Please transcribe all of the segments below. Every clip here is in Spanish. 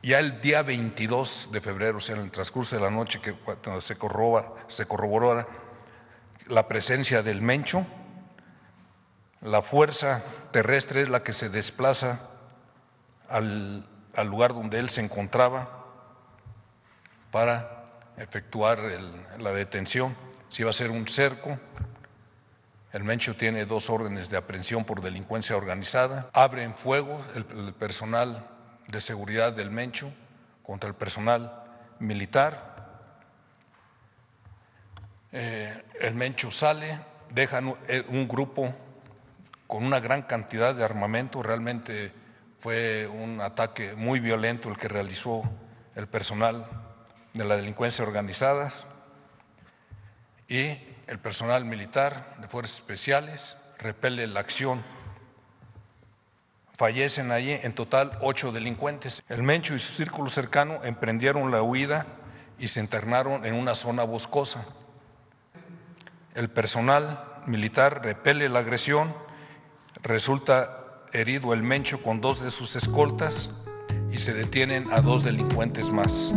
Ya el día 22 de febrero, o sea, en el transcurso de la noche, cuando se corroboró la presencia del Mencho, la fuerza terrestre es la que se desplaza al lugar donde él se encontraba para efectuar la detención. Si va a ser un cerco, el Mencho tiene 2 órdenes de aprehensión por delincuencia organizada. Abre en fuego el personal de seguridad del Mencho contra el personal militar. El Mencho sale, deja un grupo con una gran cantidad de armamento. Realmente fue un ataque muy violento el que realizó el personal de la delincuencia organizada y el personal militar de fuerzas especiales repele la acción. Fallecen allí en total 8 delincuentes. El Mencho y su círculo cercano emprendieron la huida y se internaron en una zona boscosa. El personal militar repele la agresión, resulta herido el Mencho con 2 de sus escoltas y se detienen a 2 delincuentes más.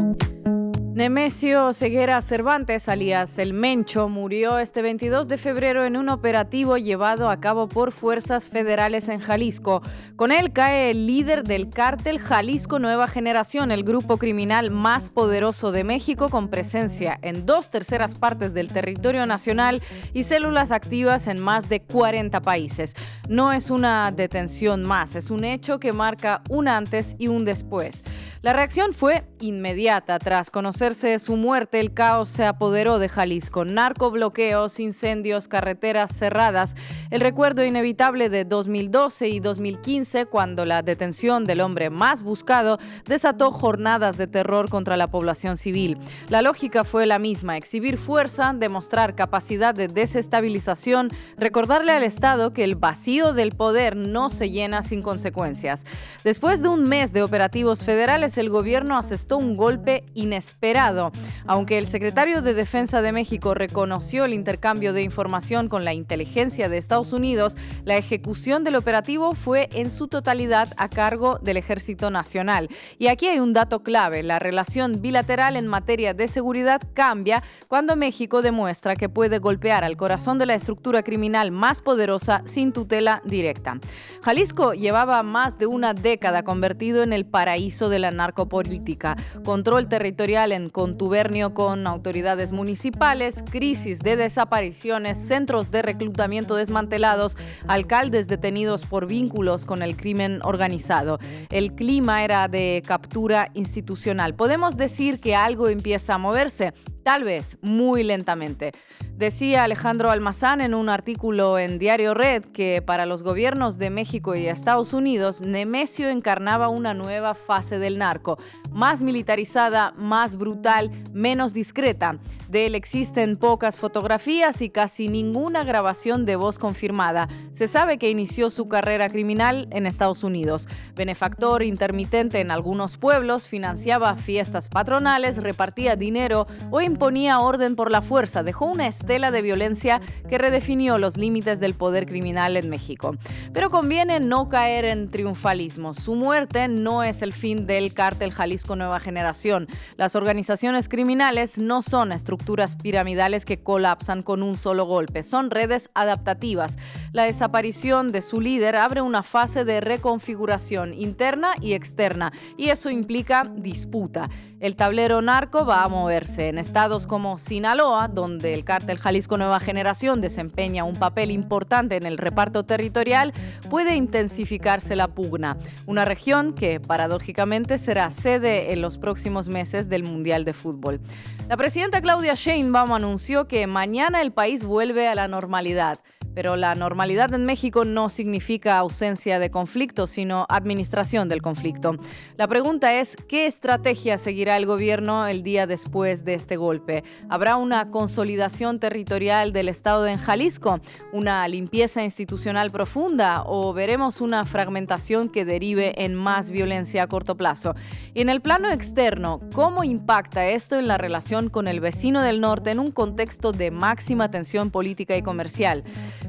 Nemesio Ceguera Cervantes, alias El Mencho, murió este 22 de febrero en un operativo llevado a cabo por fuerzas federales en Jalisco. Con él cae el líder del cártel Jalisco Nueva Generación, el grupo criminal más poderoso de México, con presencia en 2/3 partes del territorio nacional y células activas en más de 40 países. No es una detención más, es un hecho que marca un antes y un después. La reacción fue inmediata. Tras conocerse su muerte, el caos se apoderó de Jalisco. Narcobloqueos, incendios, carreteras cerradas. El recuerdo inevitable de 2012 y 2015, cuando la detención del hombre más buscado desató jornadas de terror contra la población civil. La lógica fue la misma: exhibir fuerza, demostrar capacidad de desestabilización, recordarle al Estado que el vacío del poder no se llena sin consecuencias. Después de un mes de operativos federales, el gobierno asestó un golpe inesperado. Aunque el secretario de Defensa de México reconoció el intercambio de información con la inteligencia de Estados Unidos, la ejecución del operativo fue en su totalidad a cargo del Ejército Nacional. Y aquí hay un dato clave: la relación bilateral en materia de seguridad cambia cuando México demuestra que puede golpear al corazón de la estructura criminal más poderosa sin tutela directa. Jalisco llevaba más de una década convertido en el paraíso de la narcopolítica. Control territorial en contubernio con autoridades municipales, crisis de desapariciones, centros de reclutamiento desmantelados, alcaldes detenidos por vínculos con el crimen organizado. El clima era de captura institucional. Podemos decir que algo empieza a moverse, tal vez muy lentamente. Decía Alejandro Almazán en un artículo en Diario Red que para los gobiernos de México y Estados Unidos, Nemesio encarnaba una nueva fase del narco, más militarizada, más brutal, menos discreta. De él existen pocas fotografías y casi ninguna grabación de voz confirmada. Se sabe que inició su carrera criminal en Estados Unidos. Benefactor intermitente en algunos pueblos, financiaba fiestas patronales, repartía dinero o imponía orden por la fuerza. Dejó una estela de violencia que redefinió los límites del poder criminal en México. Pero conviene no caer en triunfalismo. Su muerte no es el fin del cártel Jalisco Nueva Generación. Las organizaciones criminales no son estructuras piramidales que colapsan con un solo golpe. Son redes adaptativas. La desaparición de su líder abre una fase de reconfiguración interna y externa, y eso implica disputa. El tablero narco va a moverse. En estados como Sinaloa, donde el cártel Jalisco Nueva Generación desempeña un papel importante en el reparto territorial, puede intensificarse la pugna. Una región que, paradójicamente, será sede en los próximos meses del Mundial de Fútbol. La presidenta Claudia Sheinbaum anunció que mañana el país vuelve a la normalidad. Pero la normalidad en México no significa ausencia de conflicto, sino administración del conflicto. La pregunta es, ¿qué estrategia seguirá el gobierno el día después de este golpe? ¿Habrá una consolidación territorial del Estado en Jalisco? ¿Una limpieza institucional profunda? ¿O veremos una fragmentación que derive en más violencia a corto plazo? Y en el plano externo, ¿cómo impacta esto en la relación con el vecino del norte en un contexto de máxima tensión política y comercial?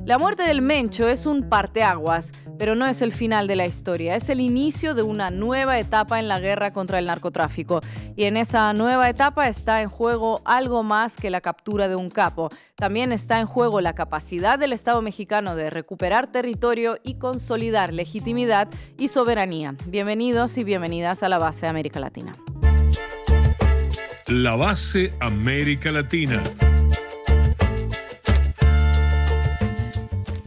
La muerte del Mencho es un parteaguas, pero no es el final de la historia. Es el inicio de una nueva etapa en la guerra contra el narcotráfico. Y en esa nueva etapa está en juego algo más que la captura de un capo. También está en juego la capacidad del Estado mexicano de recuperar territorio y consolidar legitimidad y soberanía. Bienvenidos y bienvenidas a la Base América Latina. La Base América Latina.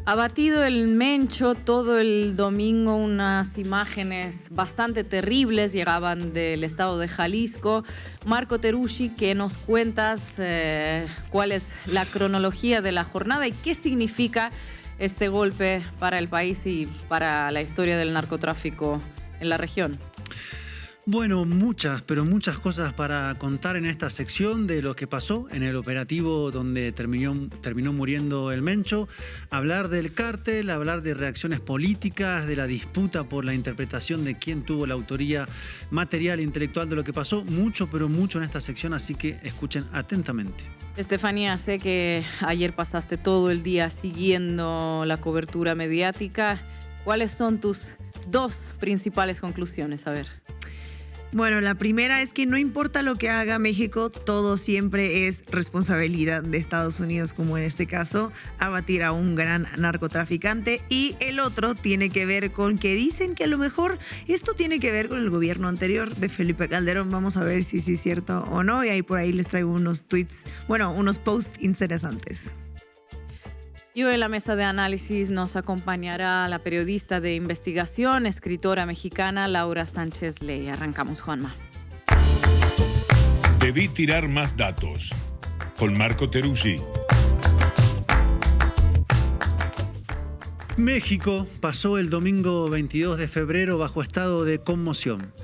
Abatido el Mencho, todo el domingo unas imágenes bastante terribles llegaban del estado de Jalisco. Marco Teruggi, ¿qué nos cuentas? ¿Cuál es la cronología de la jornada y qué significa este golpe para el país y para la historia del narcotráfico en la región? Bueno, muchas cosas para contar en esta sección de lo que pasó en el operativo donde terminó muriendo el Mencho. Hablar del cártel, hablar de reacciones políticas, de la disputa por la interpretación de quién tuvo la autoría material e intelectual de lo que pasó. Mucho en esta sección, así que escuchen atentamente. Estefanía, sé que ayer pasaste todo el día siguiendo la cobertura mediática. ¿Cuáles son tus dos principales conclusiones? A ver. Bueno, la primera es que no importa lo que haga México, todo siempre es responsabilidad de Estados Unidos, como en este caso, abatir a un gran narcotraficante. Y el otro tiene que ver con que dicen que a lo mejor esto tiene que ver con el gobierno anterior de Felipe Calderón. Vamos a ver si es cierto o no. Y ahí por ahí les traigo unos tweets, unos posts interesantes. Y hoy en la mesa de análisis nos acompañará la periodista de investigación, escritora mexicana Laura Sánchez Ley. Arrancamos, Juanma. Debí tirar más datos. Con Marco Teruggi. México pasó el domingo 22 de febrero bajo estado de conmoción.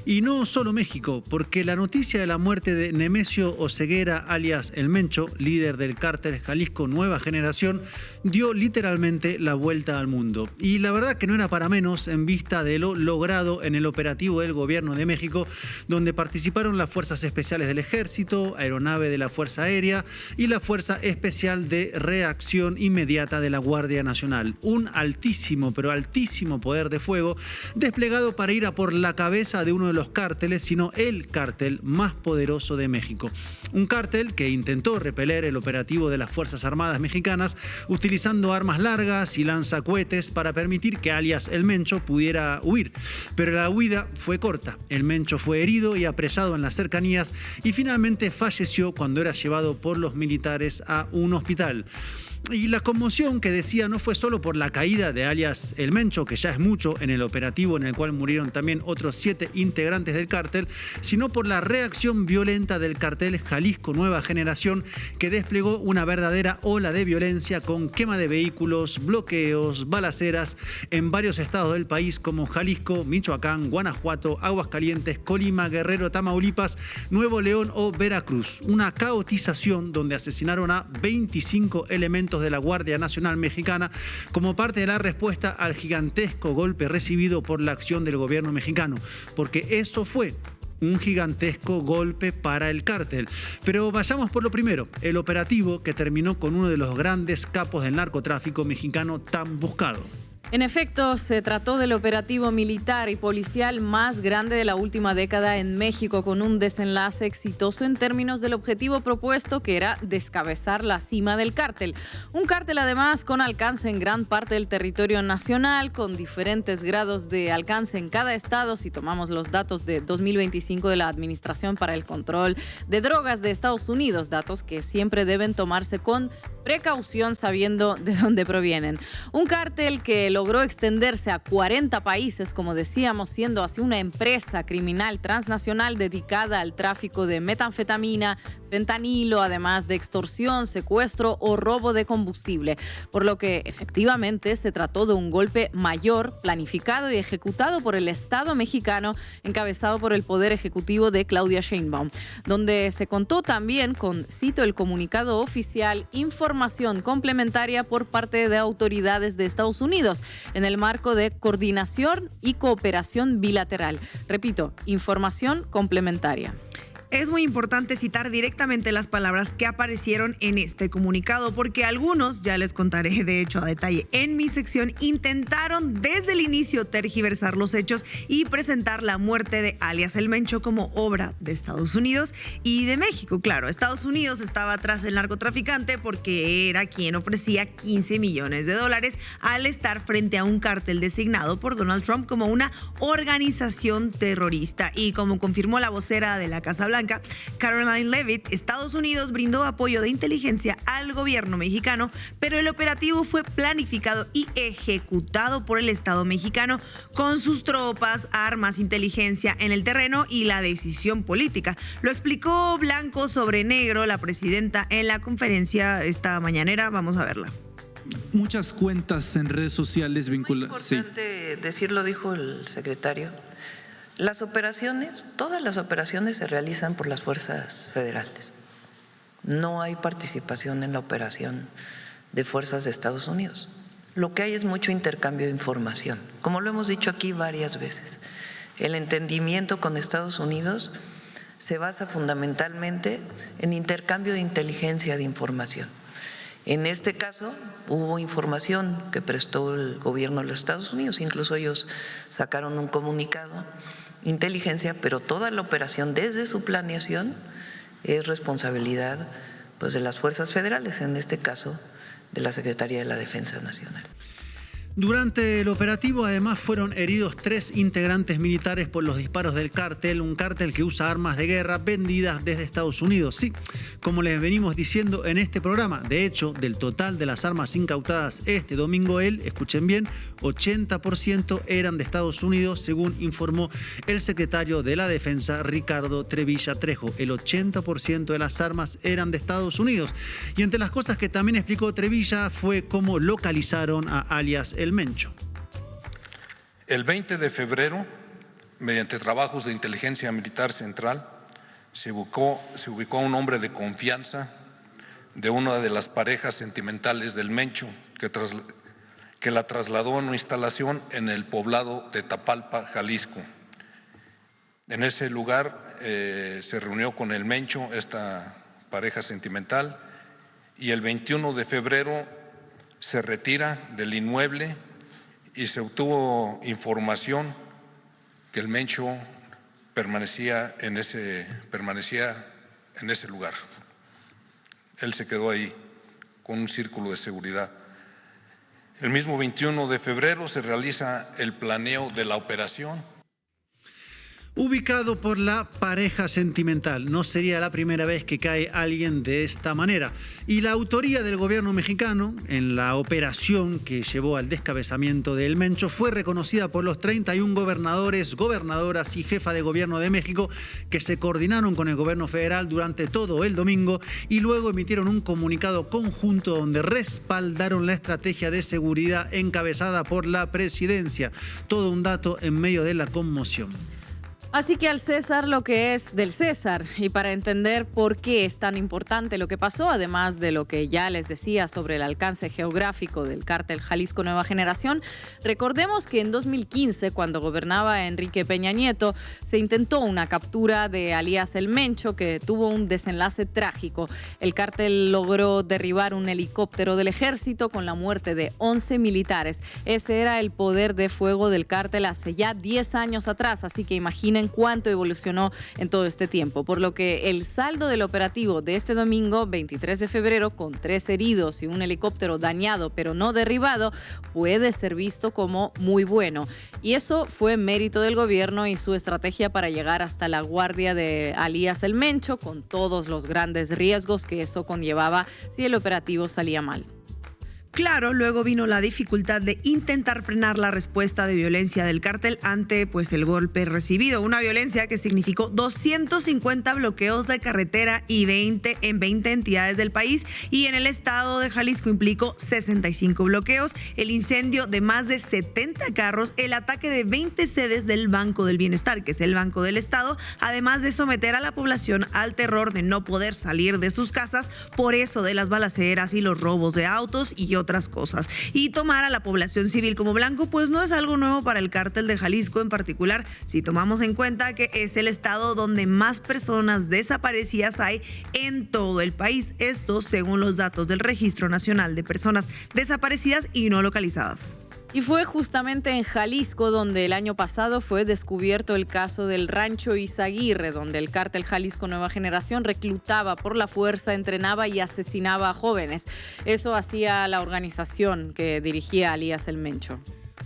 Y no solo México, porque la noticia de la muerte de Nemesio Oseguera, alias El Mencho, líder del cártel Jalisco Nueva Generación, dio literalmente la vuelta al mundo. Y la verdad que no era para menos en vista de lo logrado en el operativo del Gobierno de México, donde participaron las Fuerzas Especiales del Ejército, Aeronave de la Fuerza Aérea y la Fuerza Especial de Reacción Inmediata de la Guardia Nacional. Un altísimo poder de fuego desplegado para ir a por la cabeza de uno de los cárteles, sino el cártel más poderoso de México. Un cártel que intentó repeler el operativo de las Fuerzas Armadas mexicanas utilizando armas largas y lanzacohetes para permitir que alias El Mencho pudiera huir. Pero la huida fue corta. El Mencho fue herido y apresado en las cercanías y finalmente falleció cuando era llevado por los militares a un hospital. Y la conmoción que decía no fue solo por la caída de alias El Mencho, que ya es mucho en el operativo en el cual murieron también otros 7 integrantes del cártel, sino por la reacción violenta del cartel Jalisco Nueva Generación, que desplegó una verdadera ola de violencia con quema de vehículos, bloqueos, balaceras en varios estados del país como Jalisco, Michoacán, Guanajuato, Aguascalientes, Colima, Guerrero, Tamaulipas, Nuevo León o Veracruz. Una caotización donde asesinaron a 25 elementos de la Guardia Nacional Mexicana como parte de la respuesta al gigantesco golpe recibido por la acción del gobierno mexicano, porque eso fue un gigantesco golpe para el cártel. Pero vayamos por lo primero, el operativo que terminó con uno de los grandes capos del narcotráfico mexicano tan buscado. En efecto, se trató del operativo militar y policial más grande de la última década en México, con un desenlace exitoso en términos del objetivo propuesto, que era descabezar la cima del cártel. Un cártel, además, con alcance en gran parte del territorio nacional, con diferentes grados de alcance en cada estado. Si tomamos los datos de 2025 de la Administración para el Control de Drogas de Estados Unidos, datos que siempre deben tomarse con precaución sabiendo de dónde provienen. Un cártel que logró extenderse a 40 países, como decíamos, siendo así una empresa criminal transnacional dedicada al tráfico de metanfetamina, fentanilo, además de extorsión, secuestro o robo de combustible. Por lo que efectivamente se trató de un golpe mayor, planificado y ejecutado por el Estado mexicano, encabezado por el Poder Ejecutivo de Claudia Sheinbaum, donde se contó también con, cito el comunicado oficial, información complementaria por parte de autoridades de Estados Unidos en el marco de coordinación y cooperación bilateral. Repito, información complementaria. es muy importante citar directamente las palabras que aparecieron en este comunicado, porque algunos, ya les contaré de hecho a detalle en mi sección, intentaron desde el inicio tergiversar los hechos y presentar la muerte de alias El Mencho como obra de Estados Unidos y de México. Claro, Estados Unidos estaba tras el narcotraficante porque era quien ofrecía $15 millones al estar frente a un cártel designado por Donald Trump como una organización terrorista. Y como confirmó la vocera de la Casa Blanca, Caroline Leavitt, Estados Unidos brindó apoyo de inteligencia al gobierno mexicano, pero el operativo fue planificado y ejecutado por el Estado mexicano con sus tropas, armas, inteligencia en el terreno y la decisión política. Lo explicó blanco sobre negro la presidenta en la conferencia esta mañanera. Vamos a verla. Muchas cuentas en redes sociales vinculadas. Muy importante decirlo, dijo el secretario. Las operaciones, todas las operaciones se realizan por las fuerzas federales. No hay participación en la operación de fuerzas de Estados Unidos. Lo que hay es mucho intercambio de información. Como lo hemos dicho aquí varias veces, el entendimiento con Estados Unidos se basa fundamentalmente en intercambio de inteligencia de información. En este caso, hubo información que prestó el gobierno de los Estados Unidos, incluso ellos sacaron un comunicado, inteligencia, pero toda la operación desde su planeación es responsabilidad pues, de las fuerzas federales, en este caso de la Secretaría de la Defensa Nacional. Durante el operativo, además, fueron heridos 3 integrantes militares por los disparos del cártel, un cártel que usa armas de guerra vendidas desde Estados Unidos. Sí, como les venimos diciendo en este programa, de hecho, del total de las armas incautadas este domingo, escuchen bien, 80% eran de Estados Unidos, según informó el secretario de la Defensa, Ricardo Trevilla Trejo. El 80% de las armas eran de Estados Unidos. Y entre las cosas que también explicó Trevilla fue cómo localizaron a alias El Mencho. El 20 de febrero, mediante trabajos de inteligencia militar central, se ubicó a un hombre de confianza de una de las parejas sentimentales del Mencho, que la trasladó a una instalación en el poblado de Tapalpa, Jalisco. En ese lugar se reunió con el Mencho, esta pareja sentimental, y el 21 de febrero se retira del inmueble y se obtuvo información que el Mencho permanecía en ese lugar. Él se quedó ahí con un círculo de seguridad. El mismo 21 de febrero se realiza el planeo de la operación. Ubicado por la pareja sentimental. No sería la primera vez que cae alguien de esta manera. Y la autoría del gobierno mexicano en la operación que llevó al descabezamiento de El Mencho fue reconocida por los 31 gobernadores, gobernadoras y jefa de gobierno de México que se coordinaron con el gobierno federal durante todo el domingo y luego emitieron un comunicado conjunto donde respaldaron la estrategia de seguridad encabezada por la presidencia. Todo un dato en medio de la conmoción. Así que al César lo que es del César, y para entender por qué es tan importante lo que pasó, además de lo que ya les decía sobre el alcance geográfico del cártel Jalisco Nueva Generación, recordemos que en 2015, cuando gobernaba Enrique Peña Nieto, se intentó una captura de alias El Mencho que tuvo un desenlace trágico. El cártel logró derribar un helicóptero del ejército con la muerte de 11 militares. Ese era el poder de fuego del cártel hace ya 10 años atrás, así que imaginen cuánto evolucionó en todo este tiempo, por lo que el saldo del operativo de este domingo 23 de febrero con 3 heridos y un helicóptero dañado pero no derribado puede ser visto como muy bueno, y eso fue mérito del gobierno y su estrategia para llegar hasta la guardia de alias El Mencho, con todos los grandes riesgos que eso conllevaba si el operativo salía mal. Claro, luego vino la dificultad de intentar frenar la respuesta de violencia del cártel ante el golpe recibido. Una violencia que significó 250 bloqueos de carretera y 20 entidades del país, y en el estado de Jalisco implicó 65 bloqueos, el incendio de más de 70 carros, el ataque de 20 sedes del Banco del Bienestar, que es el Banco del Estado, además de someter a la población al terror de no poder salir de sus casas por eso de las balaceras y los robos de autos y otras cosas. Y tomar a la población civil como blanco pues no es algo nuevo para el cártel de Jalisco, en particular si tomamos en cuenta que es el estado donde más personas desaparecidas hay en todo el país. Esto según los datos del Registro Nacional de Personas Desaparecidas y No Localizadas. Y fue justamente en Jalisco donde el año pasado fue descubierto el caso del Rancho Izaguirre, donde el cártel Jalisco Nueva Generación reclutaba por la fuerza, entrenaba y asesinaba a jóvenes. Eso hacía la organización que dirigía Elías El Mencho.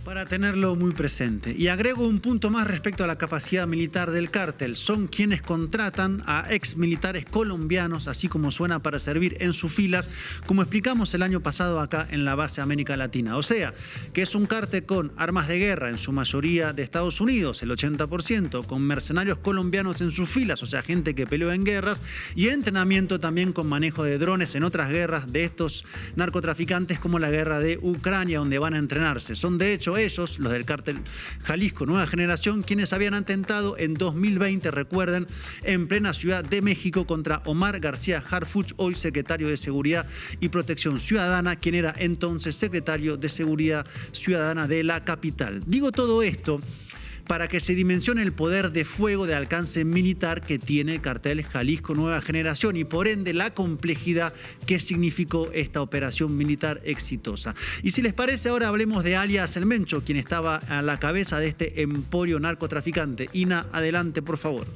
Para tenerlo muy presente. Y agrego un punto más respecto a la capacidad militar del cártel. Son quienes contratan a ex militares colombianos, así como suena, para servir en sus filas, como explicamos el año pasado acá en la base América Latina. O sea, que es un cártel con armas de guerra, en su mayoría de Estados Unidos, el 80%, con mercenarios colombianos en sus filas, o sea, gente que peleó en guerras, y entrenamiento también con manejo de drones en otras guerras de estos narcotraficantes, como la guerra de Ucrania, donde van a entrenarse. Son de hecho ellos, los del cártel Jalisco Nueva Generación, quienes habían atentado en 2020, recuerden, en plena Ciudad de México contra Omar García Harfuch, hoy secretario de Seguridad y Protección Ciudadana, quien era entonces secretario de Seguridad Ciudadana de la capital. Digo todo esto para que se dimensione el poder de fuego de alcance militar que tiene el cartel Jalisco Nueva Generación y por ende la complejidad que significó esta operación militar exitosa. Y si les parece, ahora hablemos de alias El Mencho, quien estaba a la cabeza de este emporio narcotraficante. Ina, adelante, por favor.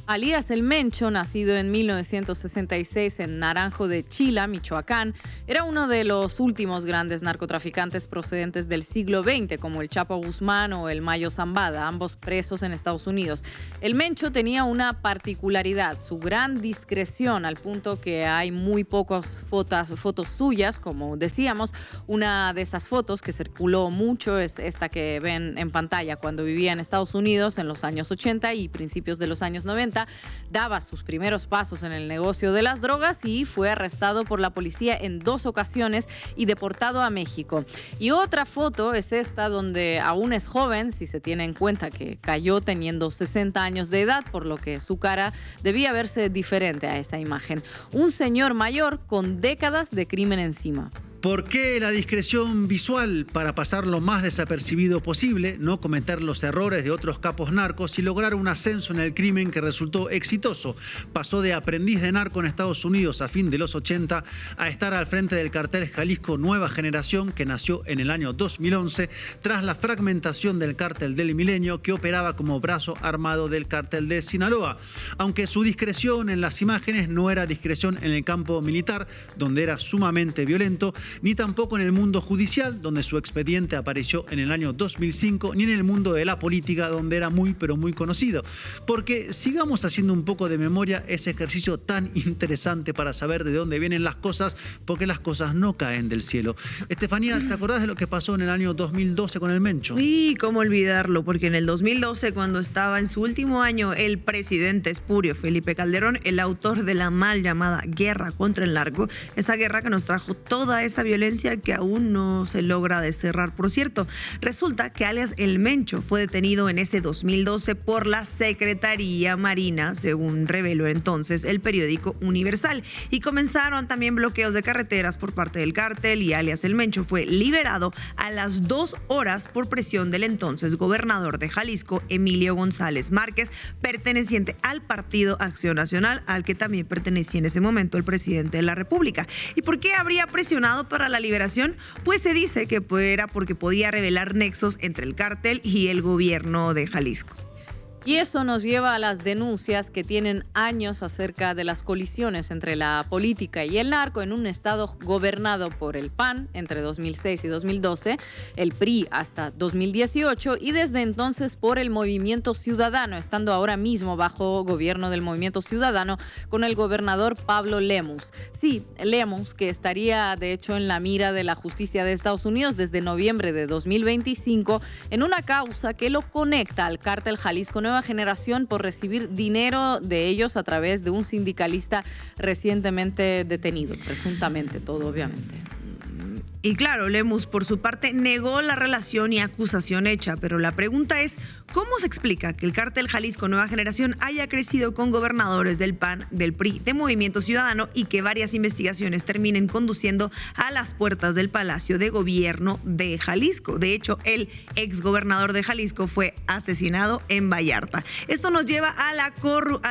Elías El Mencho, nacido en 1966 en Naranjo de Chila, Michoacán, era uno de los últimos grandes narcotraficantes procedentes del siglo XX, como el Chapo Guzmán o el Mayo Zambada, ambos presos en Estados Unidos. El Mencho tenía una particularidad, su gran discreción, al punto que hay muy pocas fotos suyas, como decíamos. Una de esas fotos que circuló mucho es esta que ven en pantalla cuando vivía en Estados Unidos en los años 80 y principios de los años 90. Daba sus primeros pasos en el negocio de las drogas y fue arrestado por la policía en 2 ocasiones y deportado a México. Y otra foto es esta, donde aún es joven, si se tiene en cuenta que cayó teniendo 60 años de edad, por lo que su cara debía verse diferente a esa imagen. Un señor mayor con décadas de crimen encima. ¿Por qué la discreción visual? Para pasar lo más desapercibido posible, no cometer los errores de otros capos narcos y lograr un ascenso en el crimen que resultó exitoso. Pasó de aprendiz de narco en Estados Unidos a fin de los 80 a estar al frente del cartel Jalisco Nueva Generación, que nació en el año 2011 tras la fragmentación del cártel del Milenio, que operaba como brazo armado del cártel de Sinaloa. Aunque su discreción en las imágenes no era discreción en el campo militar, donde era sumamente violento, ni tampoco en el mundo judicial, donde su expediente apareció en el año 2005, ni en el mundo de la política, donde era muy pero muy conocido. Porque sigamos haciendo un poco de memoria, ese ejercicio tan interesante para saber de dónde vienen las cosas, porque las cosas no caen del cielo. Estefanía, ¿te acordás de lo que pasó en el año 2012 con el Mencho? Y cómo olvidarlo, porque en el 2012, cuando estaba en su último año, el presidente espurio Felipe Calderón, el autor de la mal llamada guerra contra el narco, esa guerra que nos trajo toda esa violencia que aún no se logra desterrar. Por cierto, resulta que alias El Mencho fue detenido en ese 2012 por la Secretaría Marina, según reveló entonces el periódico Universal. Y comenzaron también bloqueos de carreteras por parte del cártel y alias El Mencho fue liberado a las 2 horas por presión del entonces gobernador de Jalisco, Emilio González Márquez, perteneciente al Partido Acción Nacional, al que también pertenecía en ese momento el presidente de la República. ¿Y por qué habría presionado para la liberación? Pues se dice que era porque podía revelar nexos entre el cártel y el gobierno de Jalisco. Y eso nos lleva a las denuncias que tienen años acerca de las colisiones entre la política y el narco en un estado gobernado por el PAN entre 2006 y 2012, el PRI hasta 2018 y desde entonces por el Movimiento Ciudadano, estando ahora mismo bajo gobierno del Movimiento Ciudadano con el gobernador Pablo Lemus. Sí, Lemus, que estaría de hecho en la mira de la justicia de Estados Unidos desde noviembre de 2025 en una causa que lo conecta al cártel Jalisco Nueva Generación por recibir dinero de ellos a través de un sindicalista recientemente detenido, presuntamente, todo obviamente. Y claro, Lemus por su parte negó la relación y acusación hecha, pero la pregunta es ¿Cómo se explica que el cártel Jalisco Nueva Generación haya crecido con gobernadores del PAN, del PRI, de Movimiento Ciudadano y que varias investigaciones terminen conduciendo a las puertas del Palacio de Gobierno de Jalisco? De hecho, el exgobernador de Jalisco fue asesinado en Vallarta. Esto nos lleva a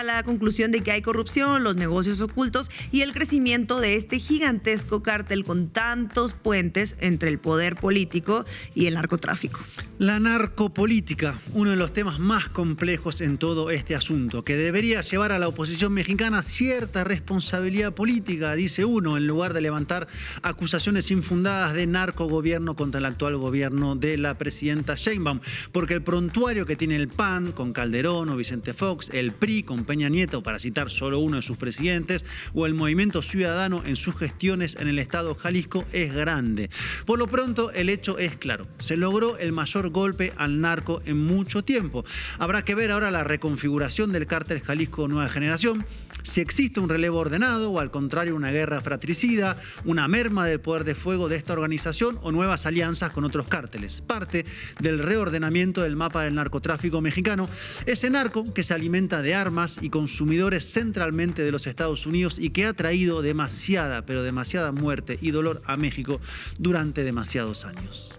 la conclusión de que hay corrupción, los negocios ocultos y el crecimiento de este gigantesco cártel con tantos puentes entre el poder político y el narcotráfico. La narcopolítica, uno de los temas más complejos en todo este asunto, que debería llevar a la oposición mexicana cierta responsabilidad política, dice uno, en lugar de levantar acusaciones infundadas de narcogobierno contra el actual gobierno de la presidenta Sheinbaum, porque el prontuario que tiene el PAN con Calderón o Vicente Fox, el PRI con Peña Nieto, para citar solo uno de sus presidentes, o el Movimiento Ciudadano en sus gestiones en el estado Jalisco es grande. Por lo pronto, el hecho es claro, se logró el mayor golpe al narco en mucho tiempo. Habrá que ver ahora la reconfiguración del cártel Jalisco Nueva Generación, si existe un relevo ordenado o al contrario una guerra fratricida, una merma del poder de fuego de esta organización o nuevas alianzas con otros cárteles. Parte del reordenamiento del mapa del narcotráfico mexicano, ese narco que se alimenta de armas y consumidores centralmente de los Estados Unidos y que ha traído demasiada, pero demasiada muerte y dolor a México durante demasiados años.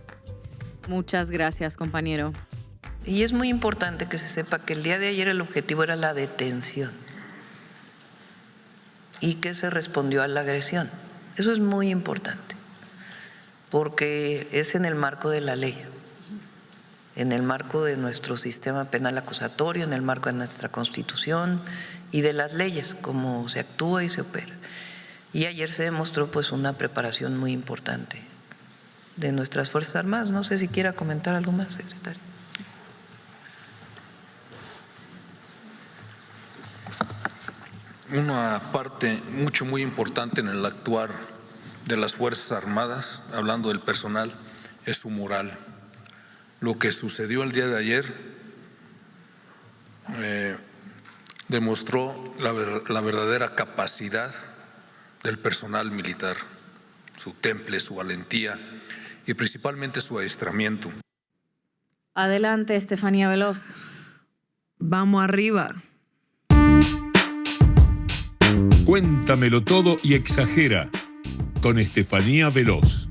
Muchas gracias, compañero. Y es muy importante que se sepa que el día de ayer el objetivo era la detención y que se respondió a la agresión. Eso es muy importante, porque es en el marco de la ley, en el marco de nuestro sistema penal acusatorio, en el marco de nuestra Constitución y de las leyes, cómo se actúa y se opera. Y ayer se demostró pues una preparación muy importante de nuestras Fuerzas Armadas. No sé si quiera comentar algo más, secretario. Una parte muy importante en el actuar de las Fuerzas Armadas, hablando del personal, es su moral. Lo que sucedió el día de ayer demostró la verdadera capacidad del personal militar, su temple, su valentía y principalmente su adiestramiento. Adelante, Estefanía Veloz. Vamos arriba. Cuéntamelo todo y exagera con Estefanía Veloz.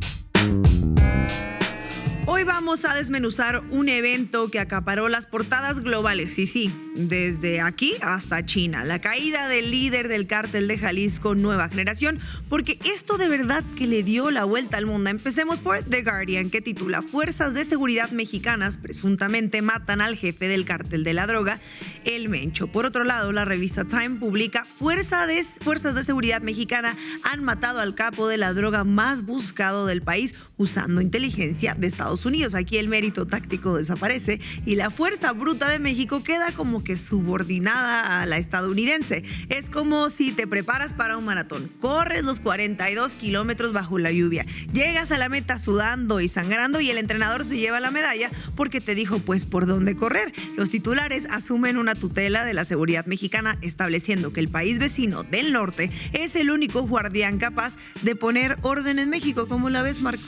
Hoy vamos a desmenuzar un evento que acaparó las portadas globales, sí, desde aquí hasta China. La caída del líder del cártel de Jalisco Nueva Generación, porque esto de verdad que le dio la vuelta al mundo. Empecemos por The Guardian, que titula: Fuerzas de seguridad mexicanas presuntamente matan al jefe del cártel de la droga, el Mencho. Por otro lado, la revista Time publica: Fuerzas de seguridad mexicana han matado al capo de la droga más buscado del país usando inteligencia de Estados Unidos. Aquí el mérito táctico desaparece y la fuerza bruta de México queda como que subordinada a la estadounidense. Es como si te preparas para un maratón, corres los 42 kilómetros bajo la lluvia, llegas a la meta sudando y sangrando y el entrenador se lleva la medalla porque te dijo pues por dónde correr. Los titulares asumen una tutela de la seguridad mexicana, estableciendo que el país vecino del norte es el único guardián capaz de poner orden en México. ¿Cómo la ves, Marco?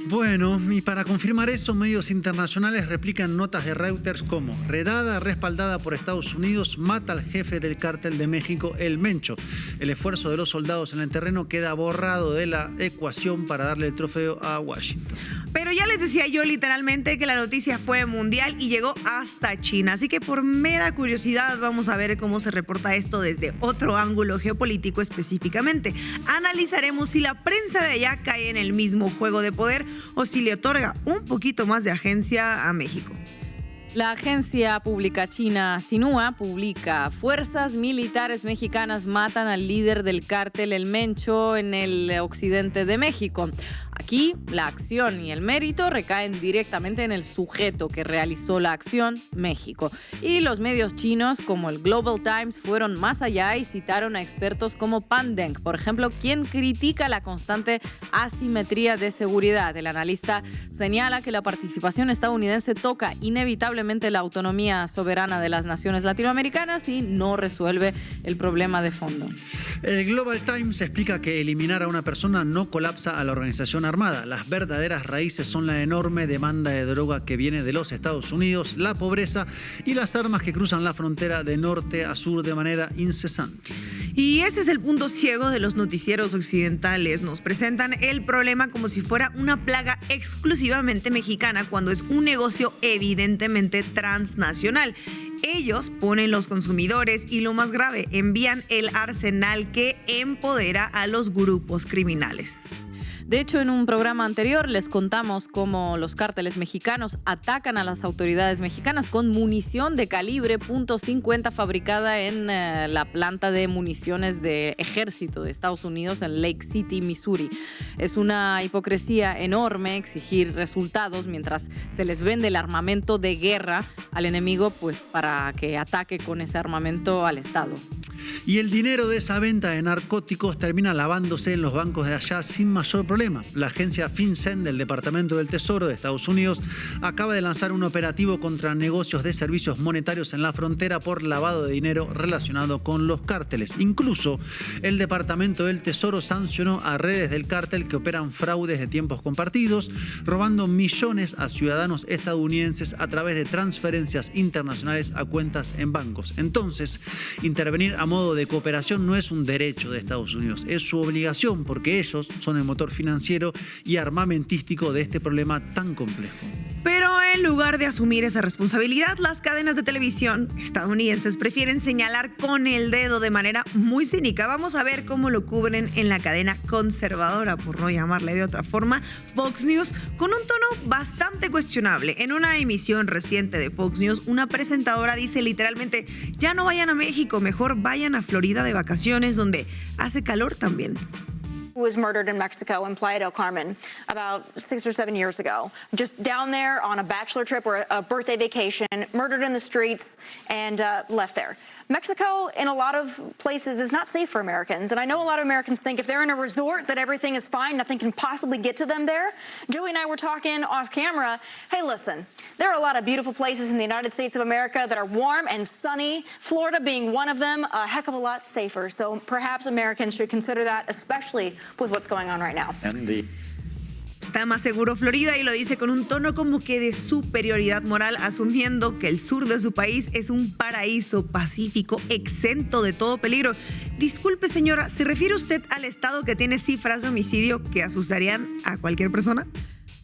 Bueno, y para confirmar eso, medios internacionales replican notas de Reuters como: redada respaldada por Estados Unidos mata al jefe del cártel de México, el Mencho. El esfuerzo de los soldados en el terreno queda borrado de la ecuación para darle el trofeo a Washington. Pero ya les decía yo literalmente que la noticia fue mundial y llegó hasta China. Así que por mera curiosidad vamos a ver cómo se reporta esto desde otro ángulo geopolítico específicamente. Analizaremos si la prensa de allá cae en el mismo juego de poder o si le otorga un poquito más de agencia a México. La agencia pública china Xinhua publica: fuerzas militares mexicanas matan al líder del cártel El Mencho en el occidente de México. Aquí la acción y el mérito recaen directamente en el sujeto que realizó la acción, México. Y los medios chinos como el Global Times fueron más allá y citaron a expertos como Pan Deng, por ejemplo, quien critica la constante asimetría de seguridad. El analista señala que la participación estadounidense toca inevitablemente la autonomía soberana de las naciones latinoamericanas y no resuelve el problema de fondo. El Global Times explica que eliminar a una persona no colapsa a la organización armada. Las verdaderas raíces son la enorme demanda de droga que viene de los Estados Unidos, la pobreza y las armas que cruzan la frontera de norte a sur de manera incesante. Y ese es el punto ciego de los noticieros occidentales. Nos presentan el problema como si fuera una plaga exclusivamente mexicana, cuando es un negocio evidentemente transnacional. Ellos ponen los consumidores y, lo más grave, envían el arsenal que empodera a los grupos criminales. De hecho, en un programa anterior les contamos cómo los cárteles mexicanos atacan a las autoridades mexicanas con munición de calibre .50 fabricada en la planta de municiones de ejército de Estados Unidos en Lake City, Missouri. Es una hipocresía enorme exigir resultados mientras se les vende el armamento de guerra al enemigo, pues para que ataque con ese armamento al Estado. Y el dinero de esa venta de narcóticos termina lavándose en los bancos de allá sin mayor problema. La agencia FinCEN del Departamento del Tesoro de Estados Unidos acaba de lanzar un operativo contra negocios de servicios monetarios en la frontera por lavado de dinero relacionado con los cárteles. Incluso el Departamento del Tesoro sancionó a redes del cártel que operan fraudes de tiempos compartidos, robando millones a ciudadanos estadounidenses a través de transferencias internacionales a cuentas en bancos. Entonces, intervenir a modo de cooperación no es un derecho de Estados Unidos, es su obligación, porque ellos son el motor financiero y armamentístico de este problema tan complejo. Pero en lugar de asumir esa responsabilidad, las cadenas de televisión estadounidenses prefieren señalar con el dedo de manera muy cínica. Vamos a ver cómo lo cubren en la cadena conservadora, por no llamarle de otra forma, Fox News, con un tono bastante cuestionable. En una emisión reciente de Fox News, una presentadora dice literalmente: ya no vayan a México, mejor vayan a Florida de vacaciones, donde hace calor también. Was murdered in Mexico in Playa del Carmen about 6 or 7 years ago. Just down there on a bachelor trip or a birthday vacation, murdered in the streets and left there. Mexico, in a lot of places, is not safe for Americans. And I know a lot of Americans think if they're in a resort that everything is fine, nothing can possibly get to them there. Joey and I were talking off camera. Hey, listen, there are a lot of beautiful places in the United States of America that are warm and sunny, Florida being one of them, a heck of a lot safer. So perhaps Americans should consider that, especially with what's going on right now. Está más seguro Florida, y lo dice con un tono como que de superioridad moral, asumiendo que el sur de su país es un paraíso pacífico exento de todo peligro. Disculpe, señora, ¿se refiere usted al estado que tiene cifras de homicidio que asustarían a cualquier persona?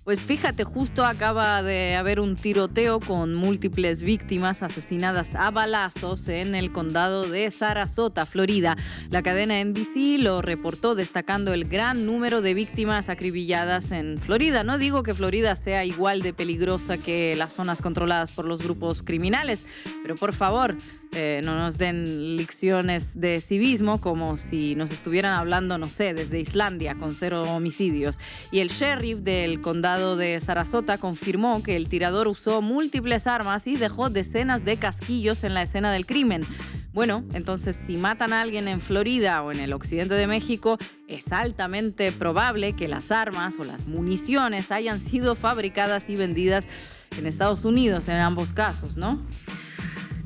Pues fíjate, justo acaba de haber un tiroteo con múltiples víctimas asesinadas a balazos en el condado de Sarasota, Florida. La cadena NBC lo reportó, destacando el gran número de víctimas acribilladas en Florida. No digo que Florida sea igual de peligrosa que las zonas controladas por los grupos criminales, pero por favor, no nos den lecciones de civismo como si nos estuvieran hablando, no sé, desde Islandia, con 0 homicidios. Y el sheriff del condado de Sarasota confirmó que el tirador usó múltiples armas y dejó decenas de casquillos en la escena del crimen. Bueno, entonces, si matan a alguien en Florida o en el occidente de México, es altamente probable que las armas o las municiones hayan sido fabricadas y vendidas en Estados Unidos, en ambos casos, ¿no?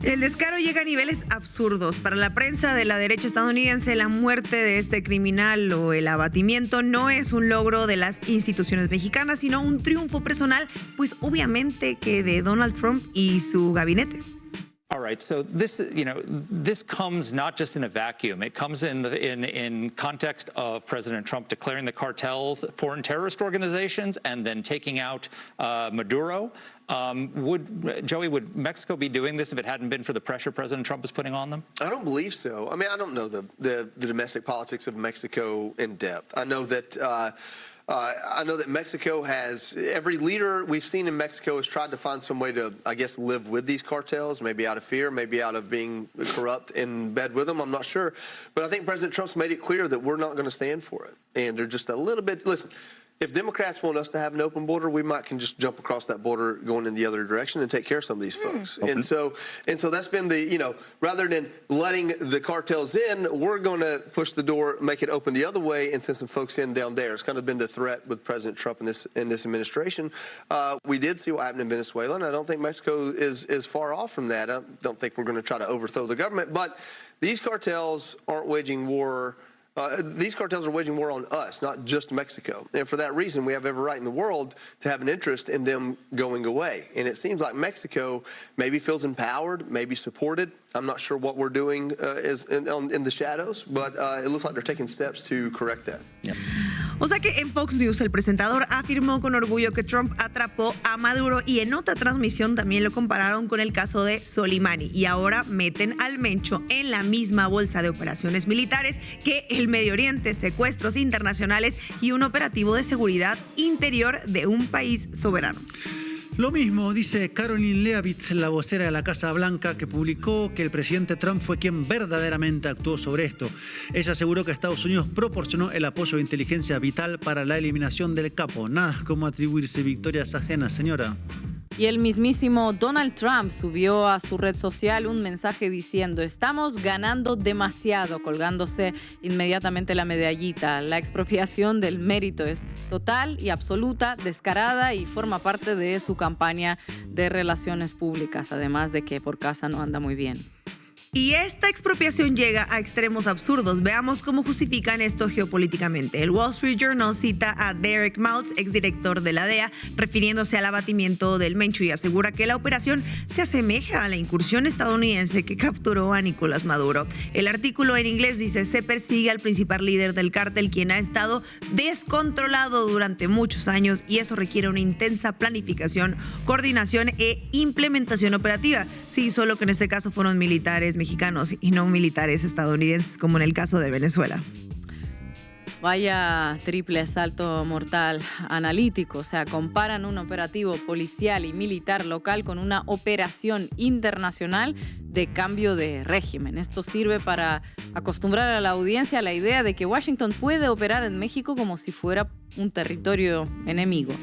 El descaro llega a niveles absurdos. Para la prensa de la derecha estadounidense, la muerte de este criminal o el abatimiento no es un logro de las instituciones mexicanas, sino un triunfo personal, pues obviamente que de Donald Trump y su gabinete. All right, so this comes not just in a vacuum. It comes in context of President Trump declaring the cartels foreign terrorist organizations and then taking out Maduro. Would Mexico be doing this if it hadn't been for the pressure President Trump is putting on them? I don't believe so. I mean, I don't know the domestic politics of Mexico in depth. I know that Mexico has, every leader we've seen in Mexico has tried to find some way to, I guess, live with these cartels, maybe out of fear, maybe out of being corrupt in bed with them. I'm not sure. But I think President Trump's made it clear that we're not going to stand for it. And they're just a little bit, listen, if Democrats want us to have an open border, we might can just jump across that border going in the other direction and take care of some of these folks. And so that's been the, rather than letting the cartels in, we're going to push the door, make it open the other way, and send some folks in down there. It's kind of been the threat with President Trump in this administration. We did see what happened in Venezuela, and I don't think Mexico is far off from that. I don't think we're going to try to overthrow the government, but these cartels aren't waging war. These cartels are waging war on us, not just Mexico. And for that reason, we have every right in the world to have an interest in them going away. And it seems like Mexico maybe feels empowered, maybe supported. I'm not sure what we're doing is in the shadows, but it looks like they're taking steps to correct that. Yeah. O sea que en Fox News el presentador afirmó con orgullo que Trump atrapó a Maduro y en otra transmisión también lo compararon con el caso de Soleimani y ahora meten al Mencho en la misma bolsa de operaciones militares que el Medio Oriente, secuestros internacionales y un operativo de seguridad interior de un país soberano. Lo mismo dice Caroline Leavitt, la vocera de la Casa Blanca, que publicó que el presidente Trump fue quien verdaderamente actuó sobre esto. Ella aseguró que Estados Unidos proporcionó el apoyo de inteligencia vital para la eliminación del capo. Nada como atribuirse victorias ajenas, señora. Y el mismísimo Donald Trump subió a su red social un mensaje diciendo: estamos ganando demasiado, colgándose inmediatamente la medallita. La expropiación del mérito es total y absoluta, descarada y forma parte de su campaña de relaciones públicas, además de que por casa no anda muy bien. Y esta expropiación llega a extremos absurdos. Veamos cómo justifican esto geopolíticamente. El Wall Street Journal cita a Derek Maltz, exdirector de la DEA, refiriéndose al abatimiento del Mencho y asegura que la operación se asemeja a la incursión estadounidense que capturó a Nicolás Maduro. El artículo en inglés dice: se persigue al principal líder del cártel, quien ha estado descontrolado durante muchos años y eso requiere una intensa planificación, coordinación e implementación operativa. Sí, solo que en este caso fueron militares mexicanos y no militares estadounidenses, como en el caso de Venezuela. Vaya triple asalto mortal analítico. O sea, comparan un operativo policial y militar local con una operación internacional de cambio de régimen. Esto sirve para acostumbrar a la audiencia a la idea de que Washington puede operar en México como si fuera un territorio enemigo.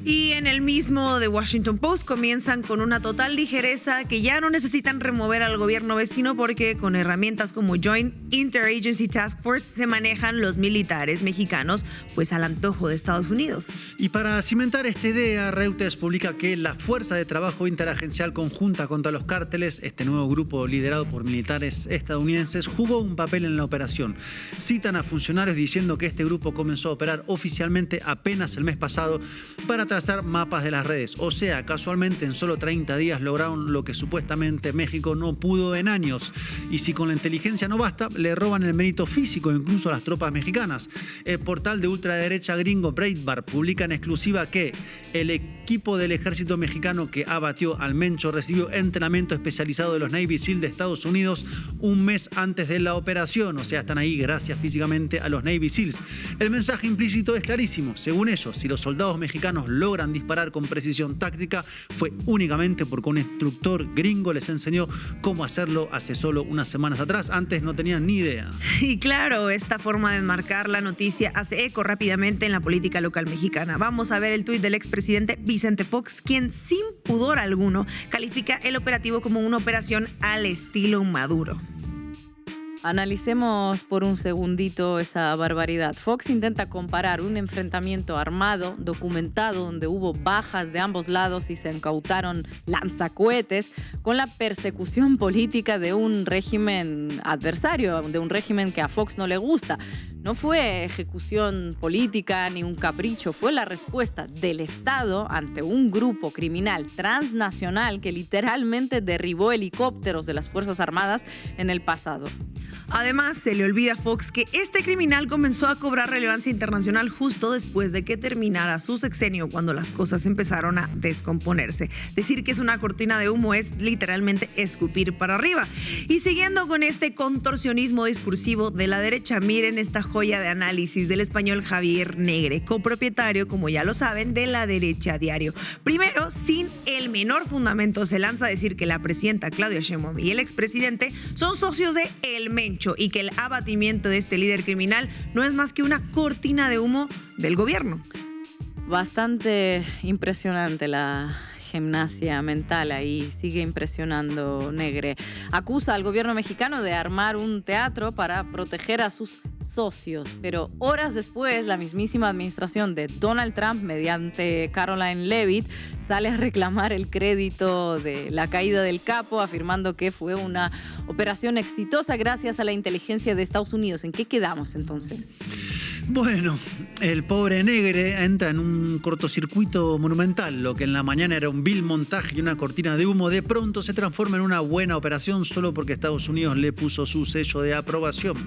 Y en el mismo The Washington Post comienzan con una total ligereza que ya no necesitan remover al gobierno vecino porque con herramientas como Joint Interagency Task Force se manejan los militares mexicanos pues al antojo de Estados Unidos. Y para cimentar esta idea, Reuters publica que la Fuerza de Trabajo Interagencial Conjunta contra los Cárteles, este nuevo grupo liderado por militares estadounidenses, jugó un papel en la operación. Citan a funcionarios diciendo que este grupo comenzó a operar oficialmente apenas el mes pasado para trazar mapas de las redes. O sea, casualmente en solo 30 días lograron lo que supuestamente México no pudo en años. Y si con la inteligencia no basta, le roban el mérito físico incluso a las tropas mexicanas. El portal de ultraderecha gringo Breitbart publica en exclusiva que el equipo del ejército mexicano que abatió al Mencho recibió entrenamiento especializado de los Navy SEAL de Estados Unidos un mes antes de la operación. O sea, están ahí gracias físicamente a los Navy SEALs. El mensaje implícito es clarísimo. Según ellos, si los soldados mexicanos logran disparar con precisión táctica, fue únicamente porque un instructor gringo les enseñó cómo hacerlo hace solo unas semanas atrás. Antes no tenían ni idea. Y claro, esta forma de enmarcar la noticia hace eco rápidamente en la política local mexicana. Vamos a ver el tuit del expresidente Vicente Fox, quien sin pudor alguno califica el operativo como una operación al estilo Maduro. Analicemos por un segundito esa barbaridad. Fox intenta comparar un enfrentamiento armado, documentado, donde hubo bajas de ambos lados y se incautaron lanzacohetes, con la persecución política de un régimen adversario, de un régimen que a Fox no le gusta. No fue ejecución política ni un capricho, fue la respuesta del Estado ante un grupo criminal transnacional que literalmente derribó helicópteros de las Fuerzas Armadas en el pasado. Además, se le olvida a Fox que este criminal comenzó a cobrar relevancia internacional justo después de que terminara su sexenio, cuando las cosas empezaron a descomponerse. Decir que es una cortina de humo es literalmente escupir para arriba. Y siguiendo con este contorsionismo discursivo de la derecha, miren esta joya de análisis del español Javier Negre, copropietario, como ya lo saben, de La Derecha Diario. Primero, sin el menor fundamento, se lanza a decir que la presidenta Claudia Sheinbaum y el expresidente son socios de El Mencho. hecho y que el abatimiento de este líder criminal no es más que una cortina de humo del gobierno. Bastante impresionante la gimnasia mental, ahí sigue impresionando Negre. Acusa al gobierno mexicano de armar un teatro para proteger a sus socios, pero horas después la mismísima administración de Donald Trump, mediante Caroline Leavitt, sale a reclamar el crédito de la caída del capo, afirmando que fue una operación exitosa gracias a la inteligencia de Estados Unidos. ¿En qué quedamos entonces? Bueno, el pobre Negre entra en un cortocircuito monumental. Lo que en la mañana era un vil montaje y una cortina de humo, de pronto se transforma en una buena operación solo porque Estados Unidos le puso su sello de aprobación.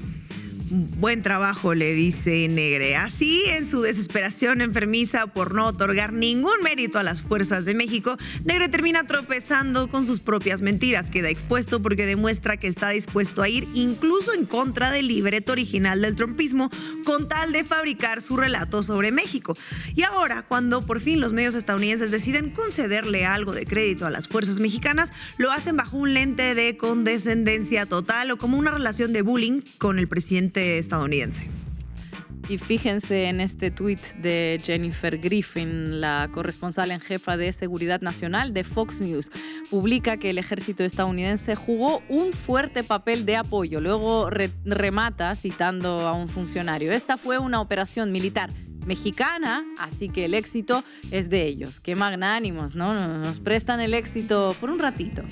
Buen trabajo, le dice Negre. Así, en su desesperación enfermiza por no otorgar ningún mérito a las fuerzas de México, Negre termina tropezando con sus propias mentiras. Queda expuesto porque demuestra que está dispuesto a ir incluso en contra del libreto original del trumpismo con tal de fabricar su relato sobre México. Y ahora, cuando por fin los medios estadounidenses deciden concederle algo de crédito a las fuerzas mexicanas, lo hacen bajo un lente de condescendencia total o como una relación de bullying con el presidente estadounidense. Y fíjense en este tuit de Jennifer Griffin, la corresponsal en jefa de Seguridad Nacional de Fox News. Publica que el ejército estadounidense jugó un fuerte papel de apoyo. Luego remata citando a un funcionario. Esta fue una operación militar mexicana, así que el éxito es de ellos. Qué magnánimos, ¿no? Nos prestan el éxito por un ratito.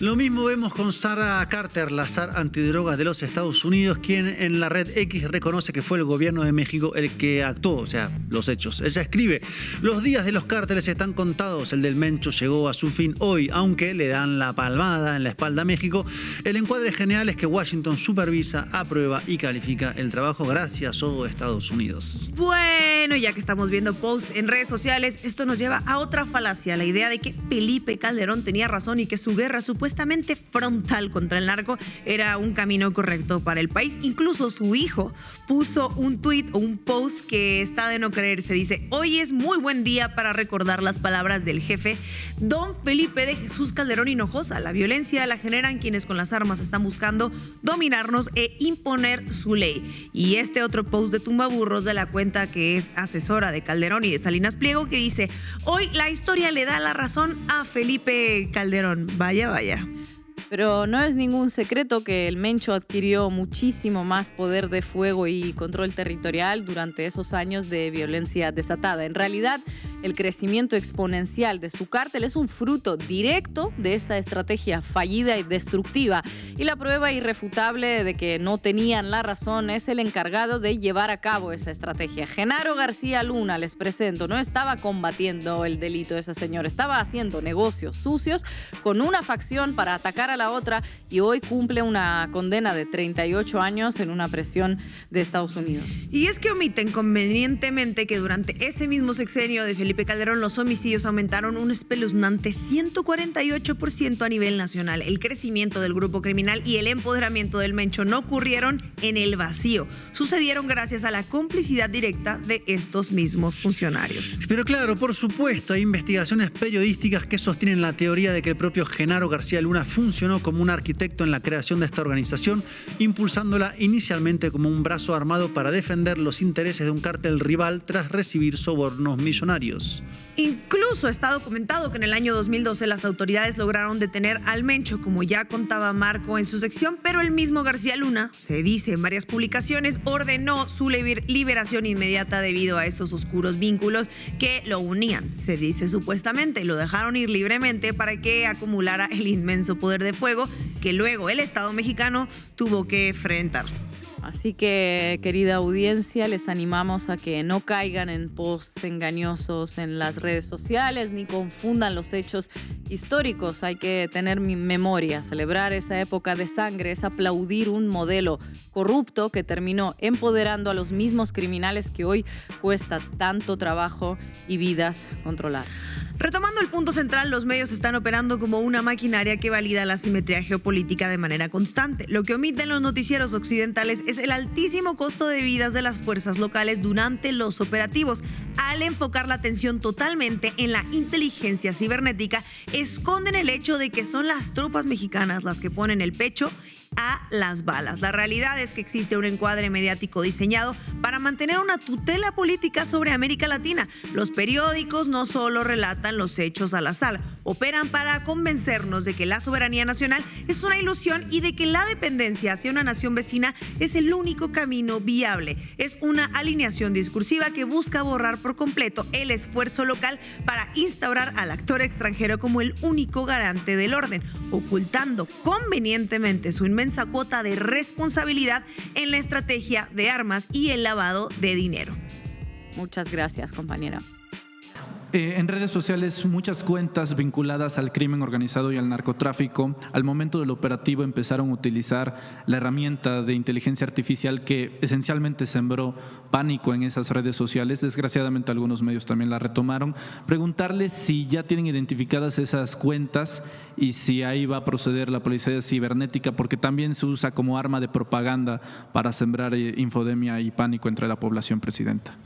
Lo mismo vemos con Sarah Carter, la zar antidrogas de los Estados Unidos, quien en la red X reconoce que fue el gobierno de México el que actuó, o sea, los hechos. Ella escribe: los días de los cárteles están contados, el del Mencho llegó a su fin hoy, aunque le dan la palmada en la espalda a México. El encuadre general es que Washington supervisa, aprueba y califica el trabajo gracias a Estados Unidos. Bueno, ya que estamos viendo posts en redes sociales, esto nos lleva a otra falacia, la idea de que Felipe Calderón tenía razón y que su guerra supuestamente frontal contra el narco era un camino correcto para el país. Incluso su hijo puso un tuit o un post que está de no creerse. Dice: hoy es muy buen día para recordar las palabras del jefe don Felipe de Jesús Calderón Hinojosa. La violencia la generan quienes con las armas están buscando dominarnos e imponer su ley. Y este otro post de tumbaburros de la cuenta que es asesora de Calderón y de Salinas Pliego, que dice: hoy la historia le da la razón a Felipe Calderón. Vaya, vaya. Pero no es ningún secreto que el Mencho adquirió muchísimo más poder de fuego y control territorial durante esos años de violencia desatada. En realidad, el crecimiento exponencial de su cártel es un fruto directo de esa estrategia fallida y destructiva. Y la prueba irrefutable de que no tenían la razón es el encargado de llevar a cabo esa estrategia. Genaro García Luna, les presento, no estaba combatiendo el delito de ese señor, estaba haciendo negocios sucios con una facción para atacar a la otra, y hoy cumple una condena de 38 años en una prisión de Estados Unidos. Y es que omiten convenientemente que durante ese mismo sexenio de Felipe Calderón los homicidios aumentaron un espeluznante 148% a nivel nacional. El crecimiento del grupo criminal y el empoderamiento del Mencho no ocurrieron en el vacío. Sucedieron gracias a la complicidad directa de estos mismos funcionarios. Pero claro, por supuesto, hay investigaciones periodísticas que sostienen la teoría de que el propio Genaro García Luna funcionó como un arquitecto en la creación de esta organización, impulsándola inicialmente como un brazo armado para defender los intereses de un cártel rival tras recibir sobornos millonarios. Incluso está documentado que en el año 2012 las autoridades lograron detener al Mencho, como ya contaba Marco en su sección, pero el mismo García Luna, se dice en varias publicaciones, ordenó su liberación inmediata debido a esos oscuros vínculos que lo unían. Se dice supuestamente, lo dejaron ir libremente para que acumulara el inmenso poder de fuego que luego el Estado mexicano tuvo que enfrentar. Así que, querida audiencia, les animamos a que no caigan en posts engañosos en las redes sociales ni confundan los hechos históricos. Hay que tener memoria. Celebrar esa época de sangre es aplaudir un modelo corrupto que terminó empoderando a los mismos criminales que hoy cuesta tanto trabajo y vidas controlar. Retomando el punto central, los medios están operando como una maquinaria que valida la simetría geopolítica de manera constante. Lo que omiten los noticieros occidentales es el altísimo costo de vidas de las fuerzas locales durante los operativos. Al enfocar la atención totalmente en la inteligencia cibernética, esconden el hecho de que son las tropas mexicanas las que ponen el pecho a las balas. La realidad es que existe un encuadre mediático diseñado para mantener una tutela política sobre América Latina. Los periódicos no solo relatan los hechos al azar, operan para convencernos de que la soberanía nacional es una ilusión y de que la dependencia hacia una nación vecina es el único camino viable. Es una alineación discursiva que busca borrar por completo el esfuerzo local para instaurar al actor extranjero como el único garante del orden, ocultando convenientemente su inmensa cuota de responsabilidad en la estrategia de armas y el lavado de dinero. Muchas gracias, compañera. En redes sociales, muchas cuentas vinculadas al crimen organizado y al narcotráfico, al momento del operativo empezaron a utilizar la herramienta de inteligencia artificial que esencialmente sembró pánico en esas redes sociales. Desgraciadamente, algunos medios también la retomaron. Preguntarles si ya tienen identificadas esas cuentas y si ahí va a proceder la policía cibernética, porque también se usa como arma de propaganda para sembrar infodemia y pánico entre la población, Presidenta.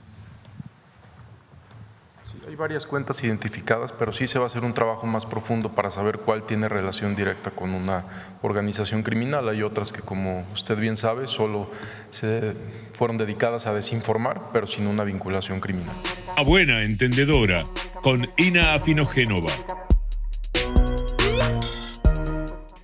Hay varias cuentas identificadas, pero sí se va a hacer un trabajo más profundo para saber cuál tiene relación directa con una organización criminal. Hay otras que, como usted bien sabe, solo se fueron dedicadas a desinformar, pero sin una vinculación criminal. A buena entendedora, con Ina Afinogénova.